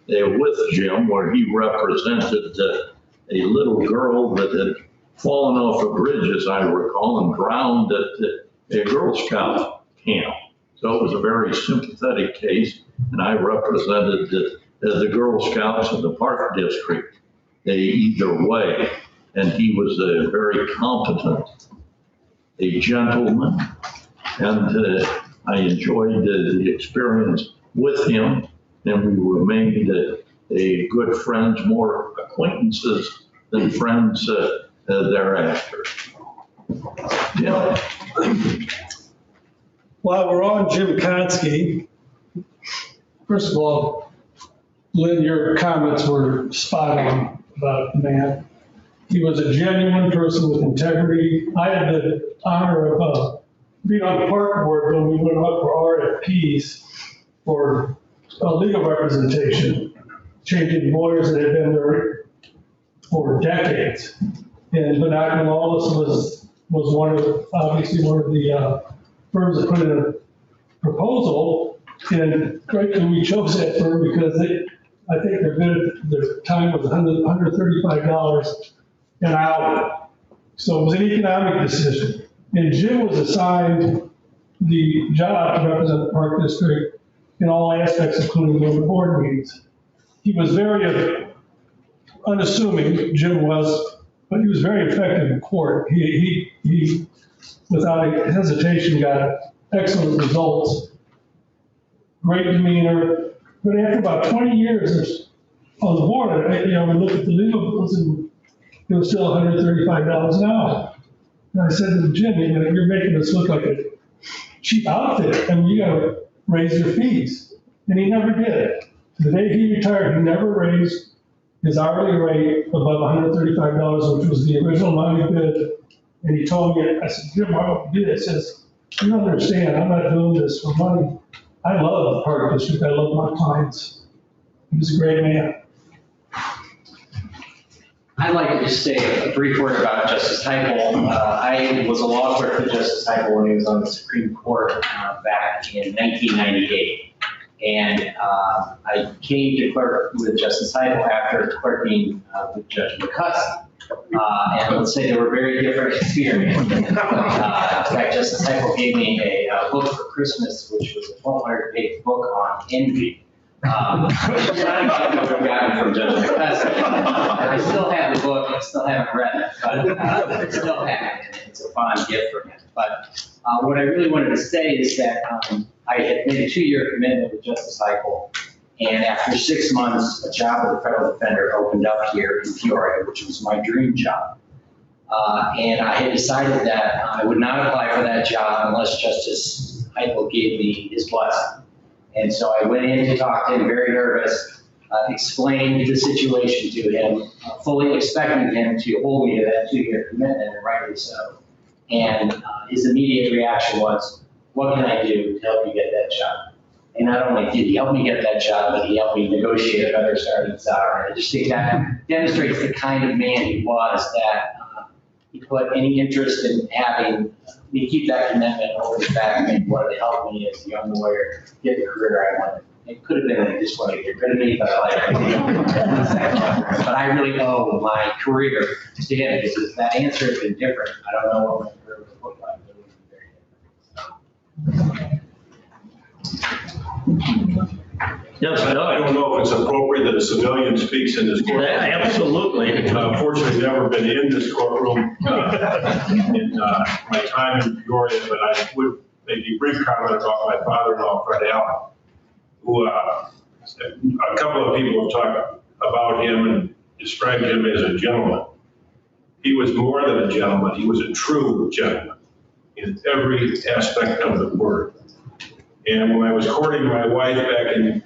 with Jim where he represented a little girl that had fallen off a bridge, as I recall, and drowned at a Girl Scout camp. So it was a very sympathetic case, and I represented the Girl Scouts in the Park District either way. And he was a very competent, a gentleman, and I enjoyed the experience with him, and we remained a good friends, more acquaintances than friends thereafter. Yeah. While we're on Jim Caskey, first of all, Lynn, your comments were spot on about the man. He was a genuine person with integrity. I had the honor of being on the park board when we went up for RFPs for legal representation, changing lawyers that had been there for decades. And Monaco Lawless was obviously one of the firms that put in a proposal. And gratefully we chose that firm because I think their time was $135 an hour. So it was an economic decision. And Jim was assigned the job to represent the Park District in all aspects, including the board meetings. He was very unassuming, Jim was, but he was very effective in court. He without hesitation, got excellent results, great demeanor. But after about 20 years on the board, we looked at the legal bills and it was still $135 an hour. And I said to Jim, you're making us look like a cheap outfit, and you got to raise your fees. And he never did. The day he retired, he never raised his hourly rate above $135, which was the original money bid. And he told me, I said, Jim, why don't you do this? He says, you don't understand, I'm not doing this for money. I love the Park District, I love my clients. He was a great man. I'd like to just say a brief word about Justice Heupel. I was a law clerk for Justice Heupel when he was on the Supreme Court back in 1998. And I came to clerk with Justice Heupel after clerking with Judge McCuskey. And let's say they were very different experiences. In fact, Justice Heupel gave me a book for Christmas, which was a 1,200-page book on envy. Which is not exactly what I got from Judge McCuskey. I still have the book, I still haven't read it, but I still have it. It's a fond gift for him. But what I really wanted to say is that I had made a 2-year commitment with Justice Heupel, and after 6 months, a job with the federal defender opened up here in Peoria, which was my dream job. And I had decided that I would not apply for that job unless Justice Heupel gave me his blessing. And so I went in to talk to him, very nervous, explained the situation to him, fully expecting him to hold me to that 2-year commitment, and rightly so. And his immediate reaction was, what can I do to help you get that job? And not only did he help me get that job, but he helped me negotiate a better starting salary. I just think that demonstrates the kind of man he was, that he put any interest in having me keep that commitment over the fact that he wanted to help me as a young lawyer get the career I wanted. It could have been just wanted to get rid of me, but I like it. But I really owe my career to him, because if that answer had been different, I don't know what my career would look like. It would be very different. Yes, I don't know if it's appropriate that a civilian speaks in this courtroom. Yeah, absolutely. Fortunately, never been in this courtroom in my time in Peoria, but I would make a brief comment about my father-in-law, Fred Allen, who a couple of people have talked about him and described him as a gentleman. He was more than a gentleman. He was a true gentleman in every aspect of the word. And when I was courting my wife back in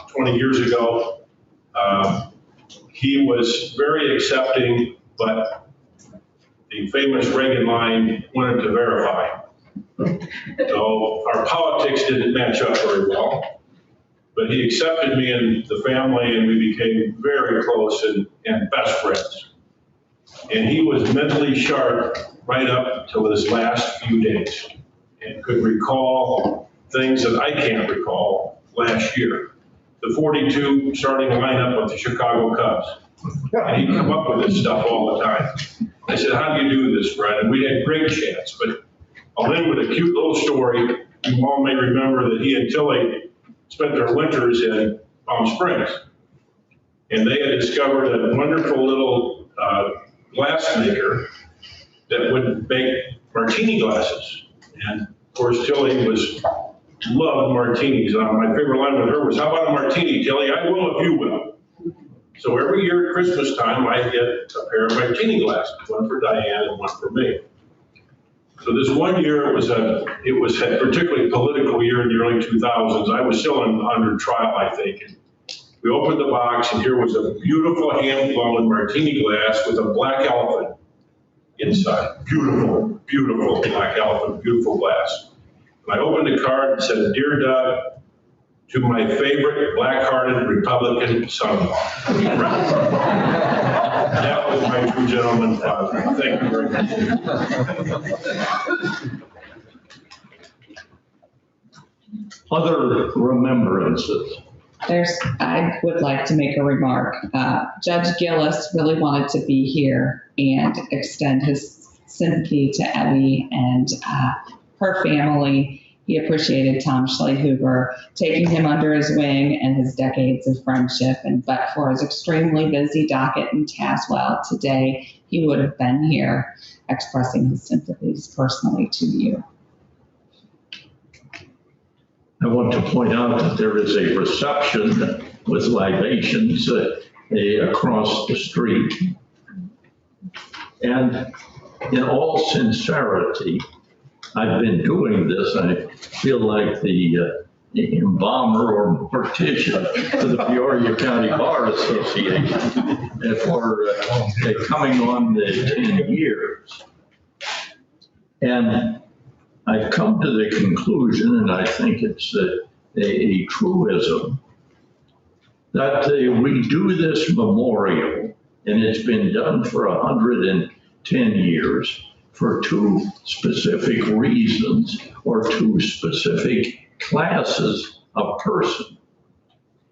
20 years ago, he was very accepting, but the famous Reagan line wanted to verify. So our politics didn't match up very well, but he accepted me and the family, and we became very close. And and best friends. And he was mentally sharp right up till his last few days and could recall things that I can't recall last year. The 42 starting lineup of the Chicago Cubs. And he'd come up with this stuff all the time. I said, how do you do this, Fred? And we had great chats, but I'll end with a cute little story. You all may remember that he and Tilly spent their winters in Palm Springs. And they had discovered a wonderful little glass maker that would make martini glasses. And of course, Tilly loved martinis. My favorite line with her was, how about a martini, Tilly? I will if you will. So every year at Christmas time, I get a pair of martini glasses, one for Diane and one for me. So this one year, it was a particularly political year in the early 2000s. I was still under trial, I think. And we opened the box, and here was a beautiful hand-blown martini glass with a black elephant inside. Beautiful, beautiful black elephant, beautiful glass. And I opened the card and said, Dear Doug, to my favorite black-hearted Republican son-in-law. That was my true gentleman father. Thank you very much. Other remembrances. I would like to make a remark. Judge Gillis really wanted to be here and extend his sympathy to Evie and her family. He appreciated Tom Schlehuber taking him under his wing and his decades of friendship. But for his extremely busy docket in Tazewell today, he would have been here expressing his sympathies personally to you. I want to point out that there is a reception with libations across the street. And in all sincerity, I've been doing this. I feel like the embalmer or mortician to the Peoria County Bar Association for coming on the 10 years. And I've come to the conclusion, and I think it's a truism, that we do this memorial, and it's been done for 110 years, for two specific reasons or two specific classes of person.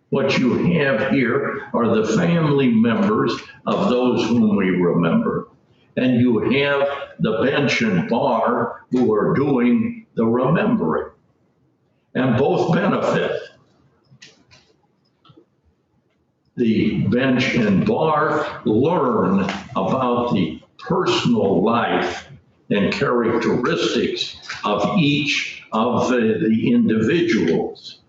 What you have here are the family members of those whom we remember. And you have the bench and bar who are doing the remembering. And both benefit. The bench and bar learn about the personal life and characteristics of each of the individuals.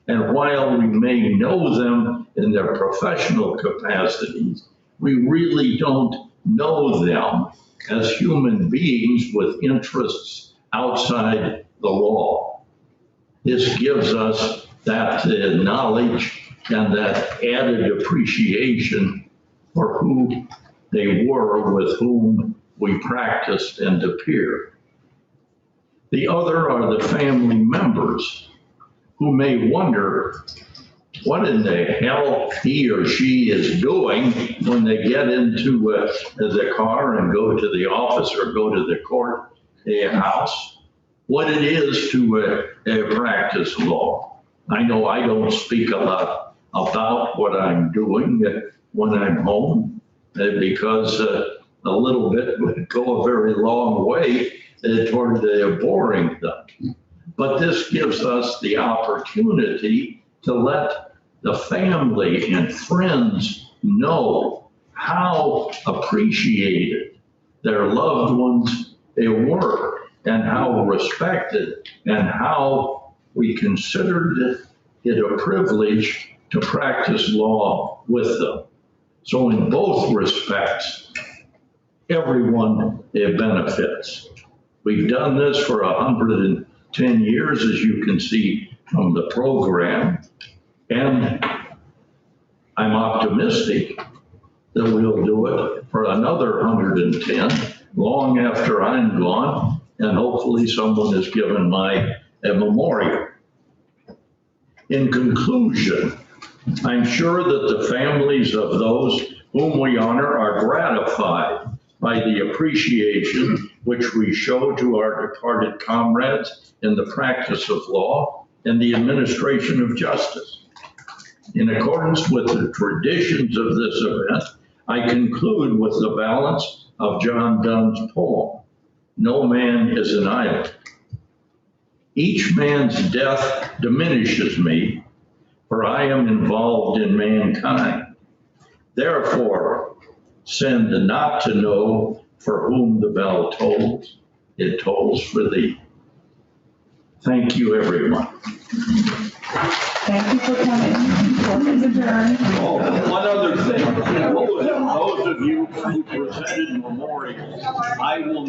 And while we may know them in their professional capacities, we really don't know them as human beings with interests outside the law. This gives us that knowledge and that added appreciation for who they were with whom we practiced and appeared. The other are the family members who may wonder what in the hell he or she is doing when they get into the car and go to the office or go to the court house, what it is to practice law. I know I don't speak a lot about what I'm doing when I'm home because a little bit would go a very long way toward boring them. But this gives us the opportunity to let the family and friends know how appreciated their loved ones they were and how respected and how we considered it a privilege to practice law with them. So in both respects, everyone benefits. We've done this for 110 years, as you can see from the program. And I'm optimistic that we'll do it for another 110, long after I'm gone, and hopefully someone has given my memorial. In conclusion, I'm sure that the families of those whom we honor are gratified by the appreciation which we show to our departed comrades in the practice of law and the administration of justice. In accordance with the traditions of this event, I conclude with the balance of John Donne's poem, "No man is an island." Each man's death diminishes me, for I am involved in mankind. Therefore, send not to know for whom the bell tolls, it tolls for thee. Thank you, everyone. Thank you for coming. Court is adjourned. Oh, one other thing, those of you who presented memorials, I will